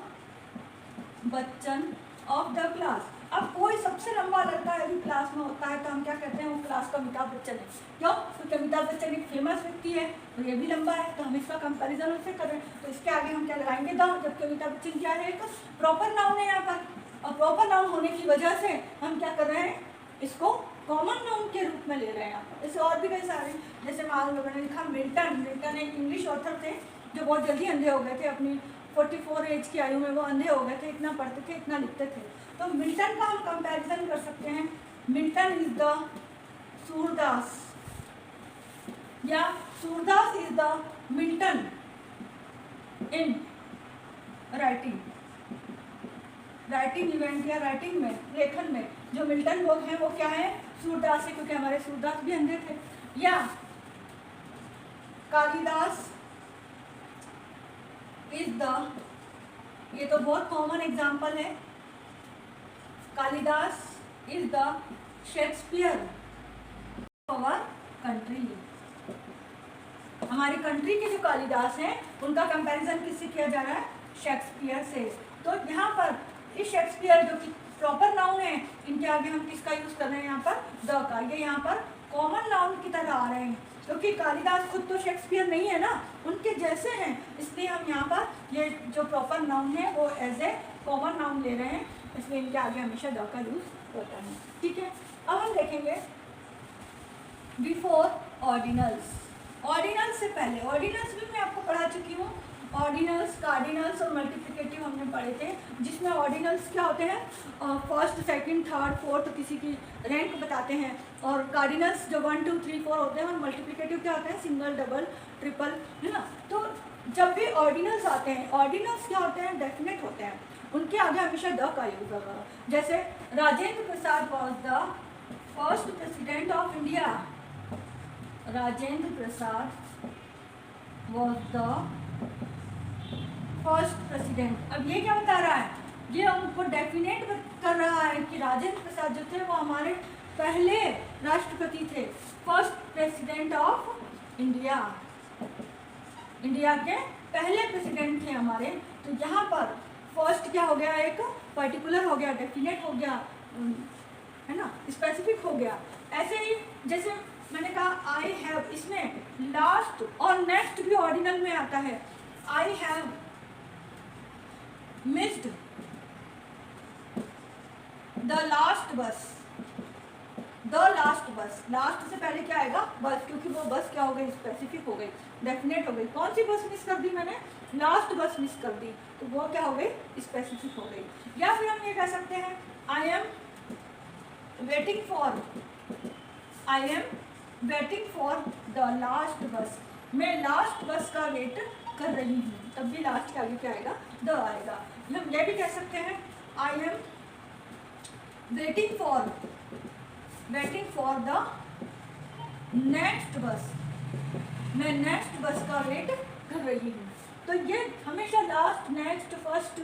S1: Bachchan of the class. अब कोई सबसे लंबा लड़का यदि क्लास में होता है तो हम क्या कहते हैं, वो क्लास का अमिताभ बच्चन है। क्यों? क्योंकि अमिताभ बच्चन एक फेमस व्यक्ति है और ये भी लंबा है, तो हम इसका कंपैरिजन उससे करें तो इसके आगे हम क्या लगाएंगे, द, जबकि अमिताभ बच्चन क्या है, एक प्रॉपर नाउन है यहाँ पर। और प्रॉपर नाउन होने की वजह से हम क्या कर रहे हैं, इसको कॉमन नाउन के रूप में ले रहे हैं यहाँ पर। ऐसे और भी कई सारे, जैसे मान लो मैंने लिखा मिल्टन। मिल्टन एक इंग्लिश ऑथर थे जो बहुत जल्दी अंधे हो गए थे, अपनी 44 एज की आयु में वो अंधे हो गए थे, इतना पढ़ते थे, इतना लिखते थे। तो मिल्टन का हम कंपैरिजन कर सकते हैं, मिल्टन इज द सूरदास, या Surdas is the Milton in writing. Writing event या राइटिंग में, लेखन में जो मिल्टन लोग हैं वो क्या है, सूरदास है, क्योंकि हमारे सूरदास भी अंधे थे। या कालिदास इज द, ये तो बहुत कॉमन एग्जाम्पल है, Kalidas is the Shakespeare of our country. हमारी कंट्री के जो कालिदास हैं उनका कंपैरिजन किससे किया जा रहा है, शेक्सपियर से। तो यहाँ पर इस शेक्सपियर जो कि प्रॉपर नाउन है, इनके आगे हम किसका यूज कर रहे हैं यहाँ पर, द का। ये यहाँ पर कॉमन नाउन की तरह आ रहे हैं, क्योंकि कालिदास खुद तो शेक्सपियर नहीं है ना, उनके जैसे हैं, इसलिए हम यहाँ पर ये जो प्रॉपर नाउन है वो एज ए कॉमन नाउन ले रहे हैं, इसलिए इनके आगे हमेशा द का यूज होता है। ठीक है, अब हम देखेंगे बिफोर ऑर्डिनल्स। ऑर्डिनल्स से पहले, ऑर्डिनल्स भी मैं आपको पढ़ा चुकी हूँ, ऑर्डिनल्स, कार्डिनल्स और मल्टीप्लिकेटिव हमने पढ़े थे, जिसमें ऑर्डिनल्स क्या होते हैं, फर्स्ट, सेकंड, थर्ड, फोर्थ किसी की रैंक बताते हैं, और कार्डिनल्स जो 1 2 3 4 होते हैं, और मल्टीप्लिकेटिव क्या होते हैं, सिंगल, डबल, ट्रिपल, है ना। तो जब भी ऑर्डिनल्स आते हैं, ऑर्डिनल्स क्या होते हैं, डेफिनेट होते हैं, उनके आगे हमेशा द का यूज होगा। जैसे Rajendra Prasad was the first president of India. Rajendra Prasad was the first president. अब ये क्या बता रहा है, ये उनको डेफिनेट कर रहा है कि राजेंद्र प्रसाद जो थे वो हमारे पहले राष्ट्रपति थे, first president of India, India के पहले प्रेसिडेंट थे हमारे। तो यहाँ पर फर्स्ट क्या हो गया, एक पर्टिकुलर हो गया, डेफिनेट हो गया, है ना, स्पेसिफिक हो गया। ऐसे ही जैसे मैंने कहा आई हैव, इसमें लास्ट और नेक्स्ट भी ऑर्डिनल में आता है। I have missed the last बस, द लास्ट बस, लास्ट से पहले क्या आएगा, बस, क्योंकि वो बस क्या हो गई, स्पेसिफिक हो गई, डेफिनेट हो गई। कौन सी बस मिस कर दी मैंने, लास्ट बस मिस कर दी, तो वो क्या हो गई, स्पेसिफिक हो गई। या फिर हम ये कह सकते हैं I am waiting for, I am waiting for the last बस, मैं लास्ट बस का वेट कर रही हूँ, तब भी लास्ट के आगे क्या आएगा, द आएगा। हम ये भी कह सकते हैं I am waiting for the next बस, मैं नेक्स्ट बस का वेट कर रही हूँ। तो ये हमेशा last, next, first,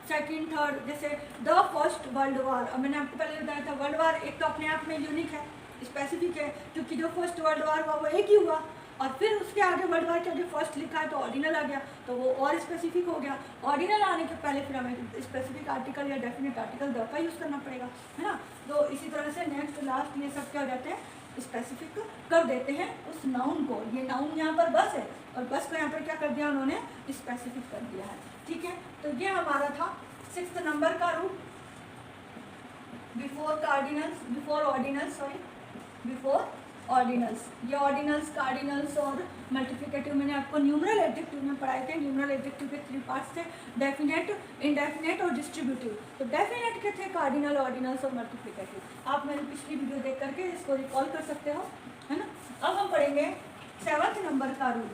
S1: second, third, जैसे द फर्स्ट वर्ल्ड वॉर, अब मैंने आपको पहले बताया था, वर्ल्ड वॉर एक तो अपने आप में यूनिक है, स्पेसिफिक है, क्योंकि जो फर्स्ट वर्ल्ड वॉर हुआ वो एक ही हुआ, और फिर उसके आगे वर्ल्ड वॉर के आगे फर्स्ट लिखा है तो ऑर्डिनल आ गया, तो वो और स्पेसिफिक हो गया। ऑर्डिनल आने के पहले फिर हमें स्पेसिफिक आर्टिकल या डेफिनेट आर्टिकल द का यूज़ करना पड़ेगा, है ना। तो इसी तरह से नेक्स्ट, लास्ट, ये सब क्या हो जाते हैं, स्पेसिफिक कर देते हैं उस नाउन को। ये नाउन यहाँ पर बस है, और बस को यहाँ पर क्या कर दिया उन्होंने, स्पेसिफिक कर दिया है। ठीक है, तो ये हमारा था 6th नंबर का रूल, बिफोर ऑर्डिनल्स। ये ऑर्डिनल्स, कार्डिनल्स और मल्टीप्लिकेटिव मैंने आपको न्यूमरल एडजेक्टिव में पढ़ाए थे। न्यूमरल एडजेक्टिव के 3 पार्ट्स थे, डेफिनेट, इंडेफिनेट और डिस्ट्रीब्यूटिव। तो डेफिनेट के थे कार्डिनल, ऑर्डिनल्स और मल्टीप्लिकेटिव। आप मेरी पिछली वीडियो देख करके इसको रिकॉल कर सकते हो, है ना। अब हम पढ़ेंगे 7th नंबर का rule,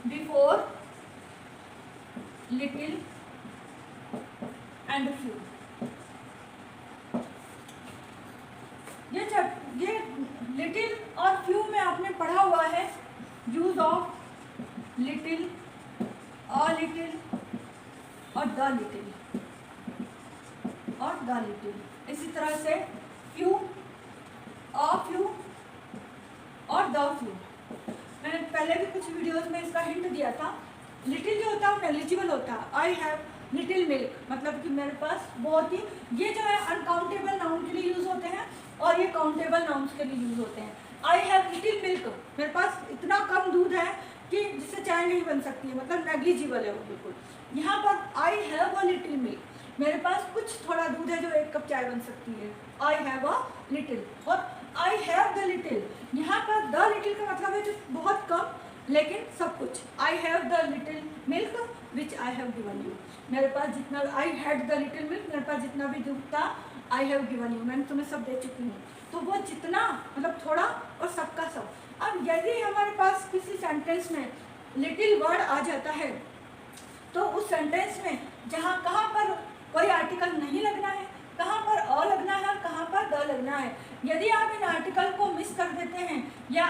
S1: before, little and few. ये लिटिल और फ्यू में आपने पढ़ा हुआ है use of little, a little और द लिटिल, और द लिटिल। इसी तरह से फ्यू, अ फ्यू और द फ्यू। मैंने पहले भी कुछ वीडियोस में इसका हिंट दिया था। लिटिल जो होता है वो नेग्लिजिबल होता है, आई हैव लिटिल मिल्क, मतलब कि मेरे पास बहुत ही, ये जो है अनकाउंटेबल नाउन के लिए यूज़ होते हैं और ये काउंटेबल नाउन्स के लिए यूज़ होते हैं। आई हैव लिटिल मिल्क, मेरे पास इतना कम दूध है कि जिससे चाय नहीं बन सकती है, मतलब नेग्लिजिबल है वो बिल्कुल। यहाँ पर I have a little milk, मेरे पास कुछ थोड़ा दूध है जो 1 कप चाय बन सकती है, आई हैव अ लिटिल। और आई हैव द लिटिल, यहाँ पर द लिटिल का मतलब है जो बहुत कम लेकिन सब कुछ। आई have the little milk which I have given you, मेरे पास जितना, आई हैड द लिटिल मिल्क, मेरे पास जितना भी दूध था आई हैव गिवन यू, मैंने तुम्हें सब दे चुकी हूँ। तो वो जितना मतलब थोड़ा और सबका सब। अब यदि हमारे पास किसी सेंटेंस में लिटिल वर्ड आ जाता है तो उस सेंटेंस में जहाँ कहाँ पर कोई आर्टिकल नहीं लगना है, कहाँ पर अ लगना है और कहाँ पर द लगना है, यदि आप इन आर्टिकल को मिस कर देते हैं या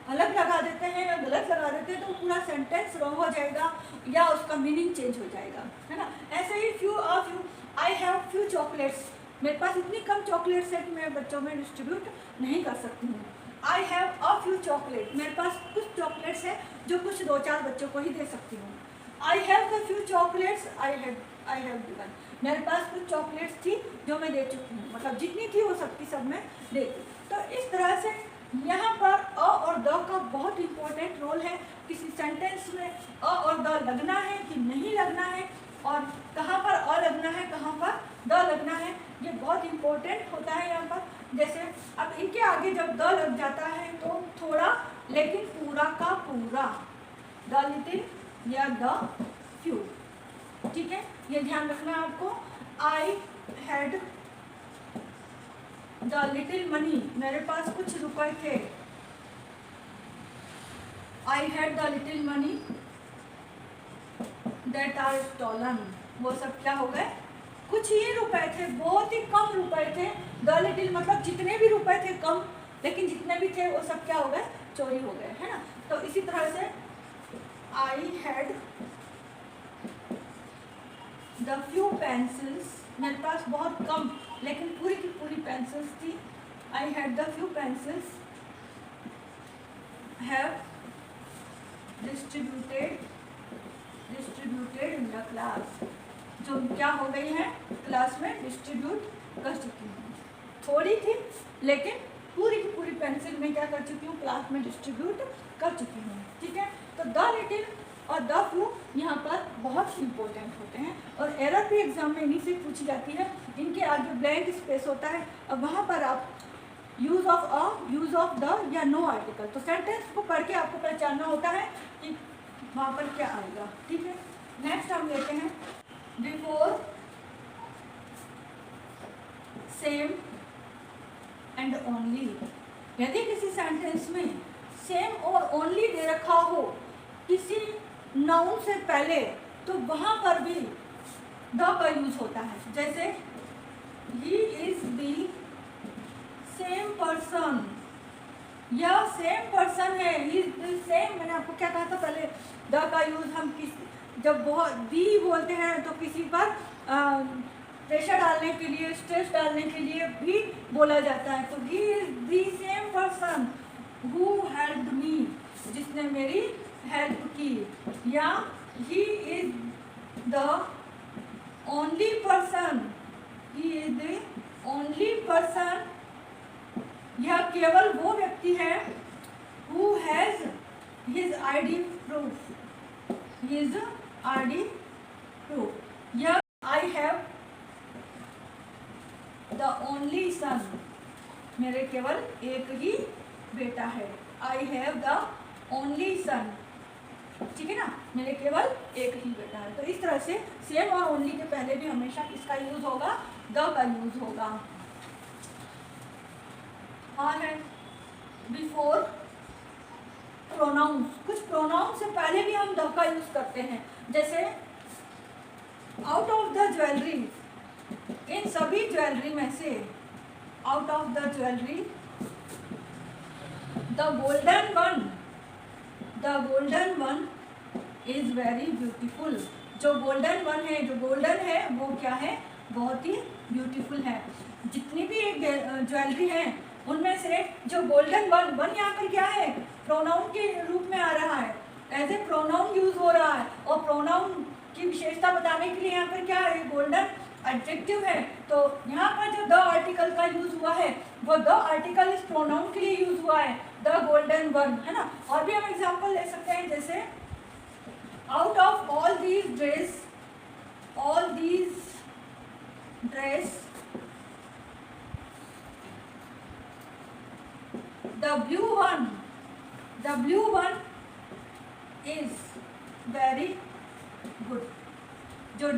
S1: अलग लगा देते हैं या गलत लगा देते हैं तो पूरा सेंटेंस रॉन्ग हो जाएगा या उसका मीनिंग चेंज हो जाएगा, है ना। ऐसे ही few I have few chocolates, मेरे पास इतनी कम चॉकलेट्स है कि मैं बच्चों में डिस्ट्रीब्यूट नहीं कर सकती हूँ। I have a few chocolate, मेरे पास कुछ चॉकलेट्स है जो कुछ 2-4 बच्चों को ही दे सकती हूँ। आई have the few chocolates I have given, मेरे पास कुछ चॉकलेट्स थी जो मैं दे चुकी हूँ, मतलब जितनी थी वो सबकी सब मैं दे दी। तो इस तरह से यहाँ पर अ और द का बहुत इंपॉर्टेंट रोल है। किसी सेंटेंस में अ और द लगना है कि नहीं लगना है और कहाँ पर अ लगना है कहाँ पर द लगना है, ये बहुत इंपॉर्टेंट होता है यहाँ पर। जैसे अब इनके आगे जब द लग जाता है तो थोड़ा लेकिन पूरा का पूरा, द लिटिल या द फ्यू, ठीक है, ये ध्यान रखना है आपको। I had the little money, मेरे पास कुछ रुपए थे, I had the little money that are stolen, वो सब क्या हो गए, कुछ ही रुपए थे, बहुत ही कम रुपए थे। द लिटिल मतलब जितने भी रुपए थे कम, लेकिन जितने भी थे वो सब क्या हो गए, चोरी हो गए, है ना। तो इसी तरह से आई हैड द फ्यू पेंसिल्स, मेरे पास बहुत कम लेकिन पूरी की पूरी पेंसिल्स थी, आई had the few pencils have distributed in the class, जो क्या हो गई है क्लास में डिस्ट्रीब्यूट कर चुकी हूँ। थोड़ी थी लेकिन पूरी की पूरी पेंसिल में क्या कर चुकी हूँ, क्लास में डिस्ट्रीब्यूट कर चुकी हूँ, ठीक है। तो द लिटिल और द फ्यू यहाँ पर बहुत इंपॉर्टेंट होते हैं और एरर भी एग्जाम में इन्हीं से पूछी जाती है। इनके आगे ब्लैंक स्पेस होता है, अब वहाँ पर आप use of a, use of the या नो आर्टिकल, तो सेंटेंस को पढ़ के आपको पहचानना होता है कि वहाँ पर क्या आएगा, ठीक है। नेक्स्ट हम लेते हैं बिफोर, सेम एंड ओनली। यदि किसी सेंटेंस में सेम और ओनली दे रखा हो किसी नाउन से पहले तो वहाँ पर भी द का यूज होता है। जैसे he is the same person, यह सेम पर्सन है, ही इज द सेम, मैंने आपको क्या कहा था पहले, द का यूज हम किस जब बहुत दी बोलते हैं तो किसी पर प्रेशर डालने के लिए, स्ट्रेस डालने के लिए भी बोला जाता है। तो he is the same person who helped me, जिसने मेरी हेल्प की, या he is the only person, he is the only person, यह केवल वो व्यक्ति है who has his ID proof, his ID proof, यह I have the only son, मेरे केवल एक ही बेटा है, I have the only son, ठीक है ना, मेरे केवल एक ही बेटा है। तो इस तरह से सेम और ओनली के पहले भी हमेशा किसका यूज होगा, द का यूज होगा। और है बिफोर प्रोनाउंस, कुछ प्रोनाउंस से पहले भी हम द का यूज करते हैं। जैसे आउट ऑफ द ज्वेलरी, इन सभी ज्वेलरी में से, out of the jewellery, the golden one, the golden one is very beautiful, जो गोल्डन वन है, जो गोल्डन है वो क्या है, बहुत ही ब्यूटीफुल है। जितनी भी एक ज्वेलरी है उनमें से जो गोल्डन वन, वन यहाँ पर क्या है, प्रोनाउन के रूप में आ रहा है, एज ए प्रोनाउन यूज हो रहा है। और प्रोनाउन की विशेषता बताने के लिए यहाँ पर क्या है, गोल्डन एडजेक्टिव है। तो यहाँ पर जो द आर्टिकल का यूज हुआ है वो द आर्टिकल इस प्रोनाउन के लिए यूज हुआ है, द गोल्डन वन, है ना। और भी हम एग्जांपल ले सकते हैं, जैसे out of all these dress the blue one is very good। जो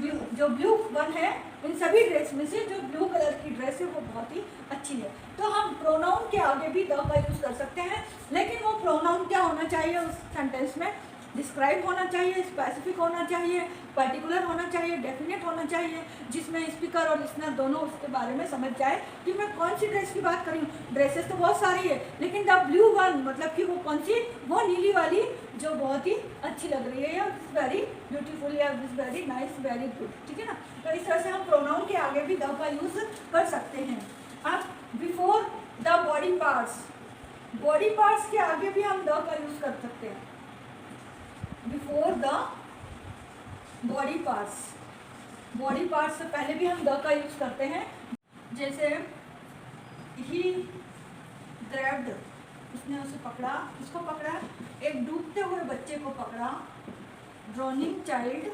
S1: ब्लू वन है इन सभी ड्रेस में से जो ब्लू कलर की ड्रेस है वो बहुत ही अच्छी है। तो हम प्रोनाउन के आगे भी द का यूज कर सकते हैं, लेकिन वो प्रोनाउन क्या होना चाहिए उस सेंटेंस में, डिस्क्राइब होना चाहिए, स्पेसिफिक होना चाहिए, पर्टिकुलर होना चाहिए, डेफिनेट होना चाहिए, जिसमें स्पीकर और लिसनर दोनों उसके बारे में समझ जाए कि मैं कौन सी ड्रेस की बात करूँ। ड्रेसेस तो बहुत सारी है, लेकिन द ब्लू वन मतलब कि वो कौन सी, वो नीली वाली जो बहुत ही अच्छी लग रही है, या वेरी ब्यूटीफुल, या वेरी नाइस, वेरी गुड, ठीक है ना। तो इस तरह से हम प्रोनाउन के आगे भी द का यूज कर सकते हैं। अब बिफोर द बॉडी पार्ट्स के आगे भी हम द का यूज कर सकते हैं। बिफोर द बॉडी पार्ट्स से पहले भी हम द का यूज करते हैं। जैसे ही ग्रैब्ड, उसने उसे पकड़ा, किसको पकड़ा, एक डूबते हुए बच्चे को पकड़ा। Drowning child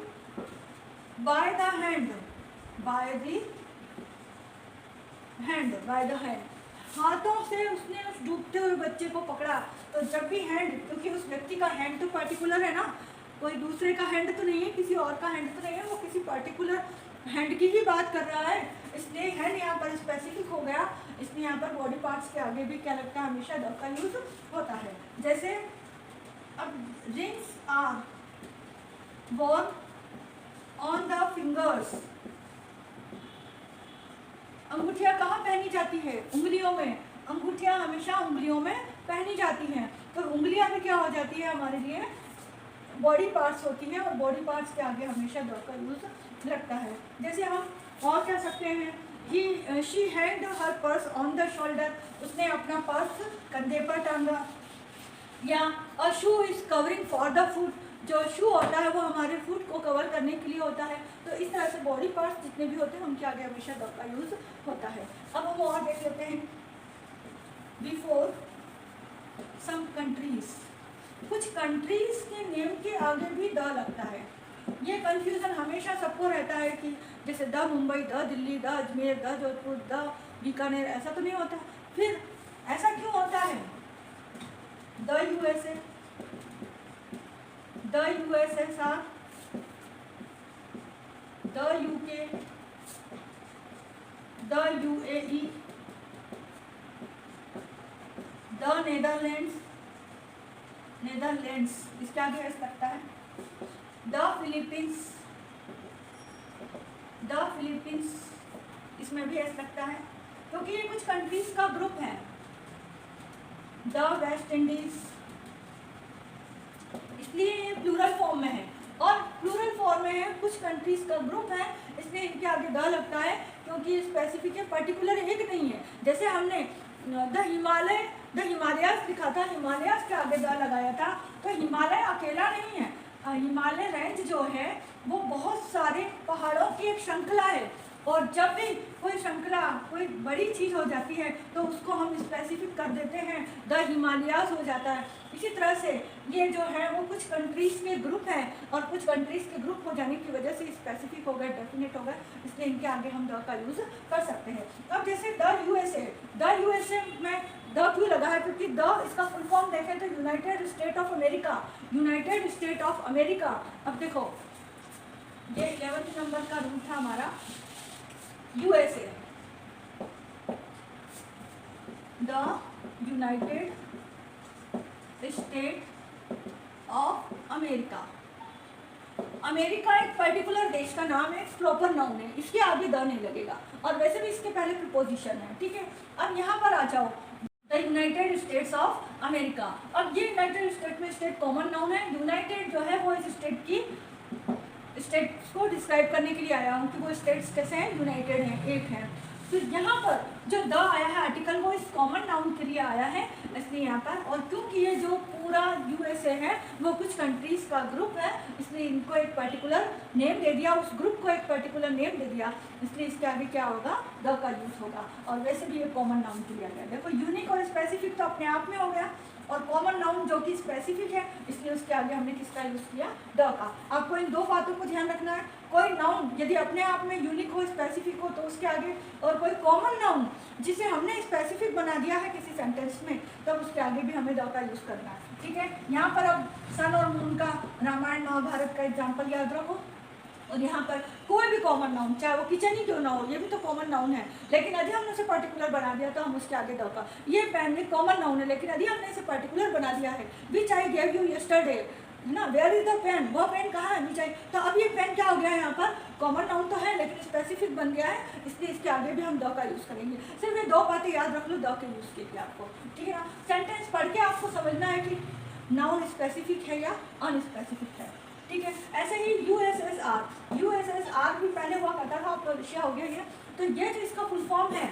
S1: by the hand, by the hand, हाथों से उसने उस डूबते हुए बच्चे को पकड़ा। तो जब भी हैंड, क्योंकि उस व्यक्ति का हैंड तो पर्टिकुलर है ना, कोई दूसरे का हैंड तो नहीं है, किसी और का हैंड तो नहीं है, वो किसी पर्टिकुलर हैंड की ही बात कर रहा है, इसलिए हैंड यहाँ पर स्पेसिफिक हो गया। इसलिए यहाँ पर बॉडी पार्ट्स के आगे भी क्या लगता है, हमेशा द का यूज होता है। जैसे अब rings are worn on the fingers, अंगूठियाँ कहाँ पहनी जाती है, उंगलियों में, अंगूठियाँ हमेशा उंगलियों में पहनी जाती हैं। तो उंगलियाँ भी क्या हो जाती है, हमारे लिए बॉडी पार्ट्स होती हैं, और बॉडी पार्ट्स के आगे हमेशा द का यूज लगता है। जैसे हम और कह सकते हैं, she had her purse on the shoulder, उसने अपना पर्स कंधे पर टांगा। या a shoe is covering for the foot, जो शू होता है वो हमारे फुट को कवर करने के लिए होता है। तो इस तरह से बॉडी पार्ट्स जितने भी होते हैं उनके आगे हमेशा द का यूज होता है। अब हम और देख लेते हैं, बिफोर सम कंट्रीज, कुछ कंट्रीज के नेम के आगे भी द लगता है। ये कंफ्यूजन हमेशा सबको रहता है कि जैसे the Mumbai, the Delhi, the Ajmer, the Jodhpur, the Bikaner, ऐसा तो नहीं होता। फिर ऐसा क्यों होता है, the USA, the USSR, the UK, the UAE, the Netherlands, इसके आगे एस लगता है। द फिलीपींस, इसमें भी एस लगता है, क्योंकि ये कुछ कंट्रीज का ग्रुप है। द वेस्ट इंडीज, इसलिए ये प्लूरल फॉर्म में है, और प्लूरल फॉर्म में है, कुछ कंट्रीज का ग्रुप है, इसलिए इनके आगे द लगता है, क्योंकि स्पेसिफिक है, पर्टिकुलर एक नहीं है। जैसे हमने द हिमालयास लिखा था, हिमालयास के आगे द लगाया था, तो हिमालय अकेला नहीं है, हिमालय रेंज जो है वो बहुत सारे पहाड़ों की एक श्रृंखला है, और जब भी कोई श्रृंखला, कोई बड़ी चीज़ हो जाती है तो उसको हम स्पेसिफिक कर देते हैं, द हिमालयास हो जाता है। इसी तरह से ये जो है वो कुछ कंट्रीज़ के ग्रुप हैं, और कुछ कंट्रीज़ के ग्रुप हो जाने की वजह से स्पेसिफिक हो गए, डेफिनेट हो गए, इसलिए इनके आगे हम द का यूज़ कर सकते हैं। अब जैसे द यूएसए में द क्यों लगा है, क्योंकि द इसका फुल फॉर्म देखें तो यूनाइटेड स्टेट ऑफ अमेरिका। अब देखो ये 11th नंबर का रूल था हमारा, USA, the United state of America. America एक पर्टिकुलर देश का नाम है, प्रॉपर नाउन है, इसके आगे द नहीं लगेगा, और वैसे भी इसके पहले प्रीपोजिशन है, ठीक है। अब यहाँ पर आ जाओ, the United states of America. अब ये यूनाइटेड स्टेट में स्टेट कॉमन नाउन है, यूनाइटेड जो है वो इस स्टेट की स्टेट्स को डिस्क्राइब करने के लिए आया हूँ कि वो स्टेट्स कैसे हैं, यूनाइटेड हैं, एक हैं। तो यहाँ पर जो द आया है आर्टिकल, वो इस कॉमन नाउन के लिए आया है, इसलिए यहाँ पर, और क्योंकि ये जो पूरा यूएसए है वो कुछ कंट्रीज का ग्रुप है, इसलिए इसलिए इनको एक पर्टिकुलर नेम दे दिया, उस ग्रुप को एक पर्टिकुलर नेम दे दिया, इसलिए इसके आगे क्या होगा, द का यूज होगा। और वैसे भी ये कॉमन नाउन के लिए गया। देखो यूनिक और स्पेसिफिक तो अपने आप में हो गया, और कॉमन नाउन जो कि स्पेसिफिक है, इसलिए उसके आगे हमने किसका यूज किया, द का। आपको इन दो बातों को ध्यान रखना है। कोई नाउन यदि अपने आप में यूनिक हो, स्पेसिफिक हो, तो उसके आगे, और कोई कॉमन नाउन जिसे हमने स्पेसिफिक बना दिया है किसी सेंटेंस में, तब उसके आगे भी हमें द का यूज करना है। ठीक है, यहाँ पर अब सन और मून का, रामायण महाभारत का एग्जाम्पल याद रखो। और यहाँ पर कोई भी कॉमन नाउन, चाहे वो किचन ही क्यों ना हो, ये भी तो कॉमन नाउन है, लेकिन यदि हमने उसे पर्टिकुलर बना दिया तो हम उसके आगे द का। ये पेन भी कॉमन नाउन है, लेकिन यदि हमने इसे पर्टिकुलर बना दिया है, विच आई गेव यू यस्टरडे, है ना, वेयर इज द पेन, वह पेन कहाँ है, विच आई, तो अब ये पेन क्या हो गया है, यहाँ पर कॉमन नाउन तो है लेकिन स्पेसिफिक बन गया है, इसलिए इसके आगे भी हम द का यूज करेंगे। सिर्फ ये दो बातें याद रख लो द के यूज के लिए आपको, ठीक है ना। सेंटेंस पढ़ के आपको समझना है कि नाउन स्पेसिफिक है या अनस्पेसिफिक है, ठीक है। ऐसे ही यूएसएसआर, यूएसएसआर भी पहले हुआ करता था, अब तो रशिया हो गया है। तो ये जो इसका फुल फॉर्म है,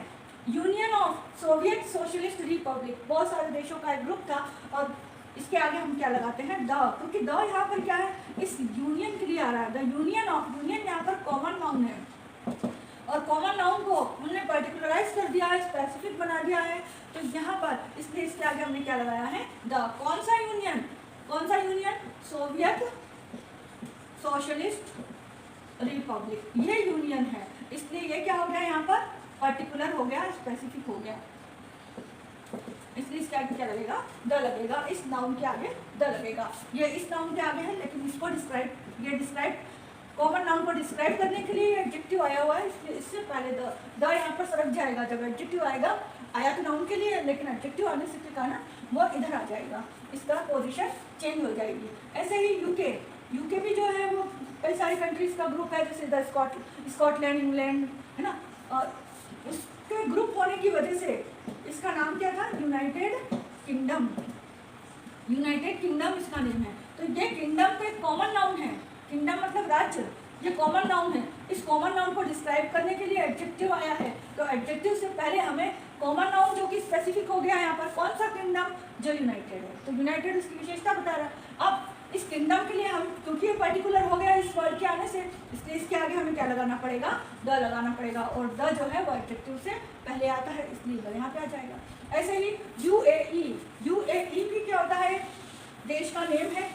S1: union of Soviet socialist Republic, बहुत सारे देशों का एक ग्रुप था, और इसके आगे हम क्या लगाते हैं, द, क्योंकि द यहाँ पर क्या है, इस यूनियन के लिए आ रहा है। द यूनियन ऑफ, यूनियन यहाँ पर कॉमन नाउन है, और कॉमन नाउन को हमने पर्टिकुलराइज कर दिया है, स्पेसिफिक बना दिया है, तो यहाँ पर इसलिए इसके आगे हमने क्या लगाया है, द। कौन सा यूनियन, कौन सा यूनियन, सोवियत सोशलिस्ट रिपब्लिक, ये यूनियन है, इसलिए ये क्या हो गया यहाँ पर, पर्टिकुलर हो गया, स्पेसिफिक हो गया, इसलिए इसके आगे क्या लगेगा, द लगेगा, इस नाउन के आगे द लगेगा। ये इस नाउन के आगे है, लेकिन इसको डिस्क्राइब, ये डिस्क्राइब कॉमन नाउन को डिस्क्राइब करने के लिए एडजेक्टिव आया हुआ है, इसलिए इससे पहले द यहाँ पर सरक जाएगा। जब एडजेक्टिव आएगा, आया तो नाउन के लिए, लेकिन एडजेक्टिव आने से क्या ना, वो इधर आ जाएगा, इसका पोजीशन चेंज हो जाएगी। ऐसे ही यूके, यूके भी जो है वो कई सारी कंट्रीज का ग्रुप है, जैसे द स्कॉटलैंड, इंग्लैंड, है ना, और उसके ग्रुप होने की वजह से इसका नाम क्या था, यूनाइटेड किंगडम, यूनाइटेड किंगडम इसका नेम है। तो ये किंगडम तो एक कॉमन नाउन है, किंगडम मतलब राज्य, ये कॉमन नाउन है। इस कॉमन नाउन को डिस्क्राइब करने के लिए एडजेक्टिव आया है, तो एडजेक्टिव से पहले हमें कॉमन नाउन जो कि स्पेसिफिक हो गया है यहाँ पर, कौन सा किंगडम, जो यूनाइटेड है, तो यूनाइटेड उसकी विशेषता बता रहा है। अब इस किंगडम के लिए हम, क्योंकि ये पर्टिकुलर हो गया इस वर्ड के आने से, इसलिए इसके आगे हमें क्या लगाना पड़ेगा, द लगाना पड़ेगा, और द जो है वो एडजेक्टिव से पहले आता है, इसलिए द यहाँ पे आ जाएगा। ऐसे ही यूएई, यूएई भी क्या होता है, देश का नेम है,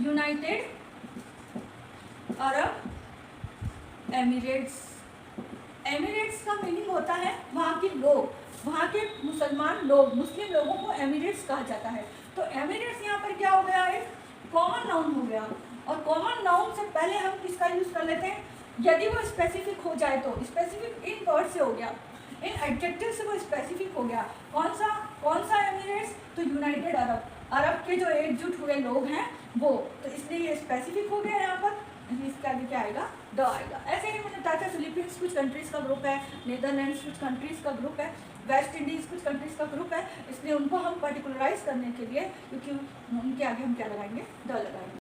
S1: यूनाइटेड अरब एमिरेट्स। एमिरेट्स का मीनिंग होता है वहाँ के लोग, वहाँ के मुसलमान लोग, मुस्लिम लोगों को एमिरेट्स कहा जाता है। तो एमिरेट्स यहाँ पर क्या हो गया है, कॉमन नाउन हो गया, और कॉमन नाउन से पहले हम किसका यूज कर लेते हैं, यदि वो स्पेसिफिक हो जाए तो, स्पेसिफिक इन वर्ड से हो गया, इन एडजेक्टिव से वो स्पेसिफिक हो गया। कौन सा एमिरेट्स, तो यूनाइटेड अरब, अरब के जो एकजुट हुए लोग हैं वो, तो इसलिए ये स्पेसिफिक हो गया यहाँ पर, इसके आगे क्या आएगा, द आएगा। ऐसे ही मैंने बताया था, फिलीपींस कुछ कंट्रीज का ग्रुप है, नीदरलैंड्स कुछ कंट्रीज का ग्रुप है, वेस्ट इंडीज कुछ कंट्रीज का ग्रुप है, इसलिए उनको हम पर्टिकुलराइज करने के लिए, क्योंकि उनके आगे हम क्या लगाएंगे, द लगाएंगे।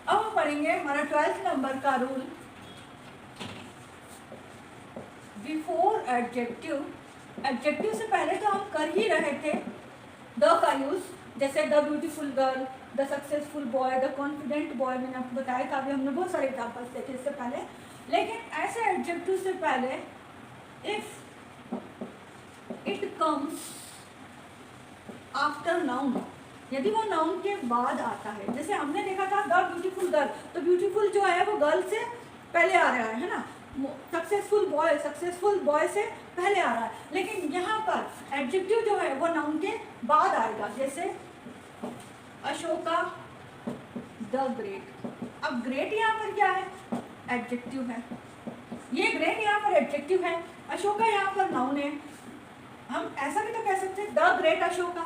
S1: अब हम पढ़ेंगे हमारा 12th नंबर का रूल, बिफोर एडजेक्टिव, एडजेक्टिव से पहले तो हम कर ही रहे थे द का यूज, जैसे the beautiful girl, the successful boy, the confident boy, मैंने आपको बताया था, अभी हमने बहुत सारे एग्जाम्पल्स देखे इससे पहले। लेकिन ऐसे एडजेक्टिव से पहले if it comes after noun, यदि वो नाउन के बाद आता है, जैसे हमने देखा था द ब्यूटीफुल गर्ल, तो ब्यूटीफुल जो है वो गर्ल से पहले आ रहा है ना, सक्सेसफुल बॉय से पहले आ रहा है, लेकिन यहाँ पर एडजेक्टिव जो है वो नाउन के बाद आएगा, जैसे अशोका द ग्रेट। अब ग्रेट यहाँ पर क्या है, एडजेक्टिव है, ये ग्रेट यहाँ पर एडजेक्टिव है, अशोका यहाँ पर नाउन है। हम ऐसा भी तो कह सकते हैं द ग्रेट अशोका,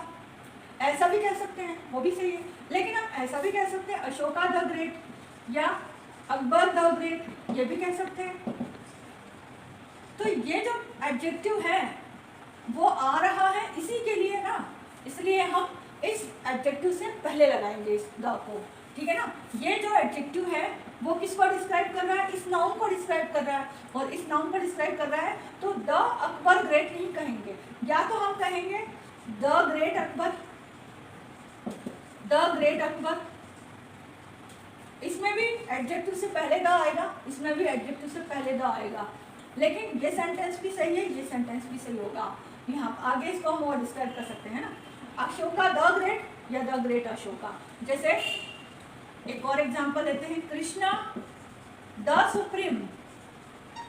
S1: ऐसा भी कह सकते हैं, वो भी सही है, लेकिन हम ऐसा भी कह सकते हैं अशोका द ग्रेट, या अकबर द ग्रेट, ये भी कह सकते हैं। तो ये जो एडजेक्टिव है वो आ रहा है इसी के लिए ना, इसलिए हम इस एडजेक्टिव से पहले लगाएंगे इस द को, ठीक है ना। ये जो एडजेक्टिव है वो किसको डिस्क्राइब कर रहा है, इस नाउन को डिस्क्राइब कर रहा है, और इस नाउन को डिस्क्राइब कर रहा है, तो द अकबर ग्रेट नहीं कहेंगे, या तो हम कहेंगे the great Akbar, the great Akbar, इसमें भी एडजेक्टिव से पहले द आएगा, इसमें भी एडजेक्टिव से पहले द आएगा, लेकिन ये सेंटेंस भी सही है, ये सेंटेंस भी सही होगा। यहाँ आगे इसको हम और डिस्क्राइब कर सकते हैं ना, अशोका द ग्रेट या द ग्रेट अशोका। जैसे एक और एग्जांपल लेते हैं, Krishna the supreme,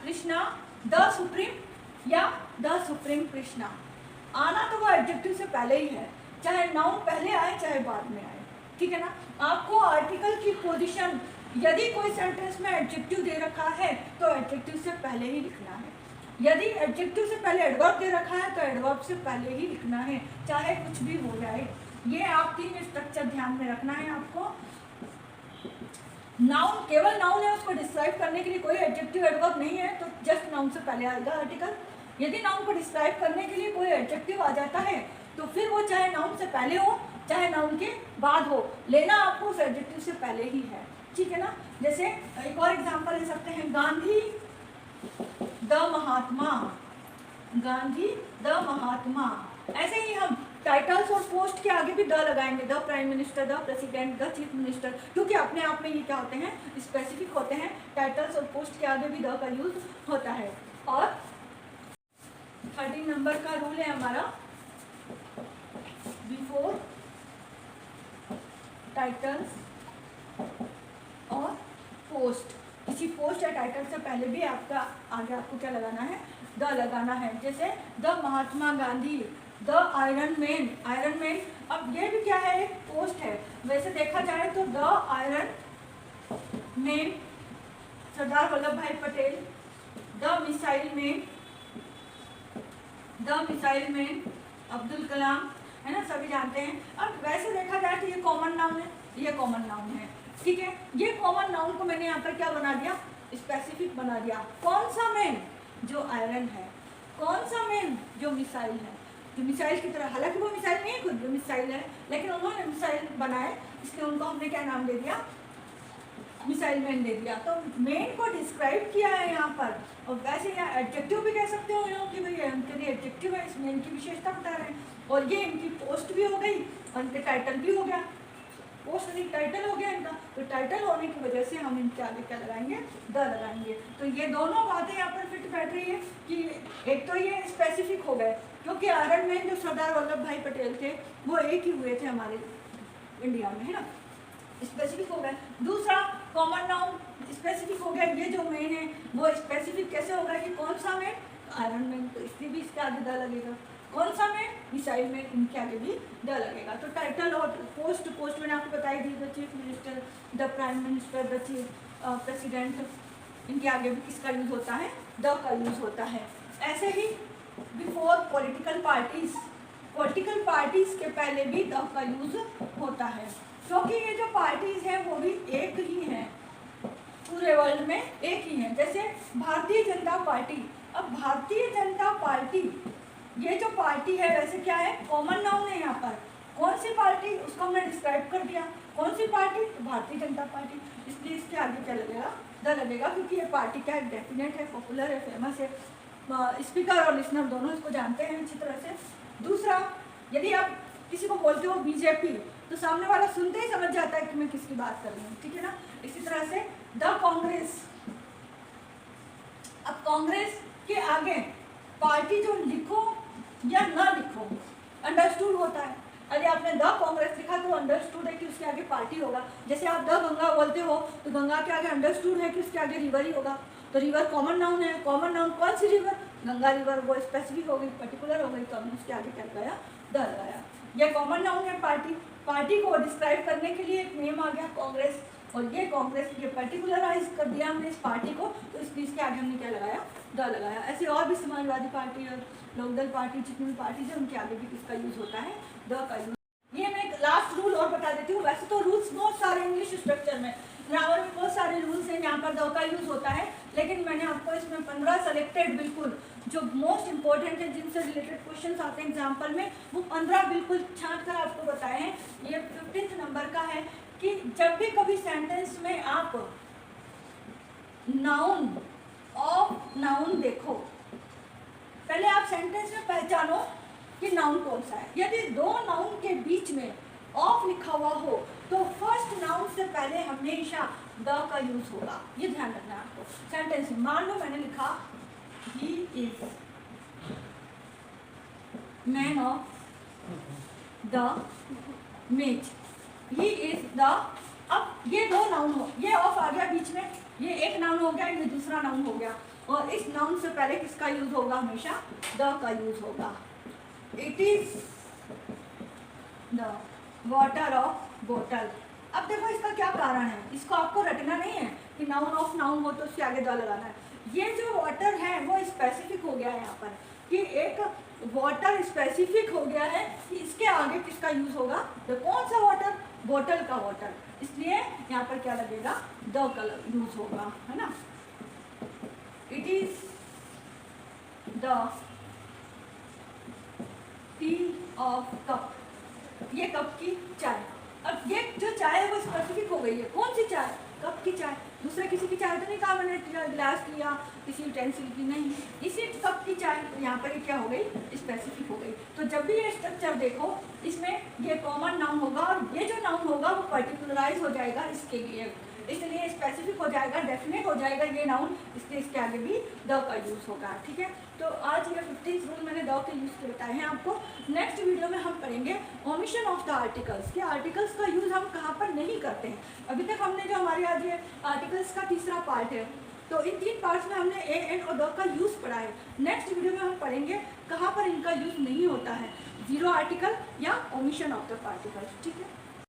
S1: Krishna the supreme या द सुप्रीम कृष्णा। आना तो वो एडजेक्टिव से पहले ही है, चाहे नाउन पहले आए चाहे बाद में आए, ठीक है ना। आपको आर्टिकल की पोजीशन, यदि कोई सेंटेंस में एडजेक्टिव दे रखा है तो एडजेक्टिव से पहले ही लिखना है, यदि एडजेक्टिव से पहले एडवर्ब दे रखा है तो एडवर्ब से पहले ही लिखना है, चाहे कुछ भी हो जाए। ये आप 3 स्ट्रक्चर ध्यान में रखना है आपको। नाउन केवल नाउन है, उसको डिस्क्राइब करने के लिए कोई एडजेक्टिव एडवर्ब नहीं है, तो जस्ट नाउन से पहले आएगा आर्टिकल। यदि नाउन को डिस्क्राइब करने के लिए कोई एडजेक्टिव आ जाता है तो फिर वो चाहे नाउन से पहले हो चाहे नाउन के बाद हो, लेना आपको उस एडजेक्टिव से पहले ही है, ठीक है ना। जैसे एक और एग्जांपल ले सकते हैं, गांधी द महात्मा, गांधी द महात्मा। ऐसे ही हम टाइटल्स और पोस्ट के आगे भी द लगाएंगे, the prime minister, the president, the chief minister, क्योंकि अपने आप में ये क्या होते हैं, स्पेसिफिक होते हैं। टाइटल्स और पोस्ट के आगे भी द का यूज होता है। और 13 नंबर का रूल है हमारा, बिफोर टाइटल्स और पोस्ट, किसी पोस्ट या टाइटल से पहले भी आपका आगे आपको क्या लगाना है, द लगाना है। जैसे the Mahatma Gandhi, the iron man, iron man, अब ये भी क्या है, एक पोस्ट है। वैसे देखा जाए तो the iron man Sardar Vallabh Bhai Patel, the missile man, the missile man Abdul Kalam, है ना, सभी जानते हैं। अब वैसे देखा जाए तो ये कॉमन नाउन है, ये कॉमन नाउन है, ठीक है। ये कॉमन नाउन को मैंने यहाँ पर क्या बना दिया, स्पेसिफिक बना दिया। कौन सा मैन, जो आयरन है, कौन सा मैन, जो मिसाइल है, जो मिसाइल की तरह, हालांकि वो मिसाइल नहीं है, खुद भी मिसाइल है, लेकिन उन्होंने मिसाइल बनाए, इसलिए उनको हमने क्या नाम दे दिया, मिसाइल मैन दे दिया। तो मेन को डिस्क्राइब किया है यहाँ पर। और वैसे यहाँ एडजेक्टिव भी कह सकते हो कि भाई इनके एडजेक्टिव है, इसमें इनकी विशेषता बता रहे हैं। और ये इनकी पोस्ट भी हो गई और इनके टाइटल भी हो गया, पोस्ट नहीं टाइटल हो गया इनका। तो टाइटल होने की वजह से हम इनके आगे क्या लगाएंगे, द लगाएंगे। तो ये दोनों बातें यहाँ पर फिट बैठ रही है कि एक तो ये स्पेसिफिक हो गए, क्योंकि आयरन मैन जो सरदार वल्लभ भाई पटेल थे वो एक ही हुए थे हमारे इंडिया में, है ना, स्पेसिफिक हो गए। दूसरा कॉमन नाउन स्पेसिफिक हो गया, ये जो मेन है वो स्पेसिफिक कैसे होगा कि कौन सा मैन, आयरन मैन, तो इसलिए भी इसके आगे द लगेगा। कौन सा मैन, मिसाइल मैन, इनके आगे भी द लगेगा। तो टाइटल और पोस्ट, पोस्ट मैंने आपको बताई दी, the chief minister, the prime minister, the chief president, इनके आगे भी किसका यूज होता है, द का यूज होता है। ऐसे ही before political parties, political parties के पहले भी द का यूज होता है, क्योंकि ये जो पार्टीज हैं वो भी एक ही हैं, पूरे वर्ल्ड में एक ही हैं। जैसे भारतीय जनता पार्टी, अब भारतीय जनता पार्टी ये जो पार्टी है वैसे क्या है, कॉमन नाउन है। यहाँ पर कौन सी पार्टी, उसको हमने डिस्क्राइब कर दिया, कौन सी पार्टी, तो भारतीय जनता पार्टी, इसलिए इसके आगे क्या लगेगा, द लगेगा, क्योंकि ये पार्टी क्या है, डेफिनेट है, पॉपुलर है, फेमस है, स्पीकर और लिसनर दोनों इसको जानते हैं अच्छी तरह से। दूसरा, यदि आप किसी को बोलते हो बीजेपी तो सामने वाला सुनते ही समझ जाता है कि मैं किसकी बात कर रही हूँ, ठीक है ना। इसी तरह से द कांग्रेस, अब कांग्रेस के आगे पार्टी जो लिखो या ना लिखो अंडरस्टूड होता है। यदि आपने द कांग्रेस लिखा तो अंडरस्टूड है कि उसके आगे पार्टी होगा। जैसे आप द गंगा बोलते हो तो गंगा के आगे अंडरस्टूड है कि उसके आगे रिवर ही होगा। तो रिवर कॉमन नाउन है, कॉमन नाउन कौन सी रिवर, गंगा रिवर, वो स्पेसिफिक हो गई, पर्टिकुलर हो गई, तो हमने उसके आगे क्या लगाया, द लगाया। यह कॉमन नाउन है पार्टी, पार्टी को डिस्क्राइब करने के लिए एक नेम आ गया कांग्रेस, और ये कांग्रेस ये पर्टिकुलराइज कर दिया हमने इस पार्टी को, तो इसलिए इसके आगे हमने क्या लगाया, द लगाया। ऐसे और भी समाजवादी पार्टी और लोकदल पार्टी, जितनी भी पार्टी है उनके आगे भी किसका यूज होता है, द का यूज। ये मैं एक लास्ट रूल और बता देती हूँ। वैसे तो रूल्स बहुत सारे इंग्लिश स्ट्रक्चर में, ग्रामर में बहुत सारे रूल्स हैं जहाँ पर द का यूज होता है, लेकिन मैंने आपको इसमें 15 सेलेक्टेड बिल्कुल जो मोस्ट इंपॉर्टेंट है, जिनसे रिलेटेड क्वेश्चंस आते हैं एग्जाम्पल में, वो 15 बिल्कुल छांट कर आपको बताए हैं। ये 15 नंबर का है कि जब भी कभी सेंटेंस में आप नाउन ऑफ नाउन देखो, पहले आप सेंटेंस में पहचानो कि नाउन कौन सा है। यदि दो नाउन के बीच में ऑफ लिखा हुआ हो तो फर्स्ट नाउन से पहले हमेशा द का यूज होगा, ये ध्यान रखना है आपको। सेंटेंस मान लो मैंने लिखा he is man of the मेज, ही इज द, अब ये दो नाउन हो, ये ऑफ आ गया बीच में, ये एक नाउन हो गया, ये दूसरा नाउन हो गया, और इस नाउन से पहले किसका यूज होगा, हमेशा द का यूज होगा। It is the water of बोतल। अब देखो इसका क्या कारण है, इसको आपको रटना नहीं है कि नाउन ऑफ नाउन हो तो उसके आगे द लगाना है। ये जो वाटर है वो स्पेसिफिक हो गया है यहाँ पर, कि एक वाटर स्पेसिफिक हो गया है कि इसके आगे किसका यूज होगा, तो कौन सा वाटर, बोतल का वाटर, इसलिए यहाँ पर क्या लगेगा, द का यूज होगा, है ना। It is the T of cup, ये कप की चाय। अब ये जो चाय है वो स्पेसिफिक हो गई है, कौन सी चाय, कप की चाय, दूसरे किसी की चाय तो नहीं कहा मैंने, गिलास की या किसी यूटेंसिल की, नहीं, इसी कप की चाय। तो यहाँ पर ये क्या हो गई, स्पेसिफिक हो गई। तो जब भी ये स्ट्रक्चर देखो, इसमें ये कॉमन नाउन होगा और ये जो नाउन होगा वो पर्टिकुलराइज हो जाएगा इसके लिए, इसलिए स्पेसिफिक हो जाएगा, डेफिनेट हो जाएगा ये नाउन, इसलिए इसके आगे भी द का यूज होगा, ठीक है। तो आज ये 15 रूल मैंने द के यूज के बताए हैं आपको। नेक्स्ट वीडियो में हम पढ़ेंगे ओमिशन ऑफ द आर्टिकल्स, के आर्टिकल्स का यूज हम कहाँ पर नहीं करते हैं। अभी तक हमने जो हमारे आज ये आर्टिकल्स का तीसरा पार्ट है, तो इन 3 पार्ट्स में हमने ए एंड और द का यूज पढ़ा है। नेक्स्ट वीडियो में हम पढ़ेंगे कहाँ पर इनका यूज नहीं होता है, जीरो आर्टिकल या ओमिशन ऑफ द पार्टिकल्स, ठीक है।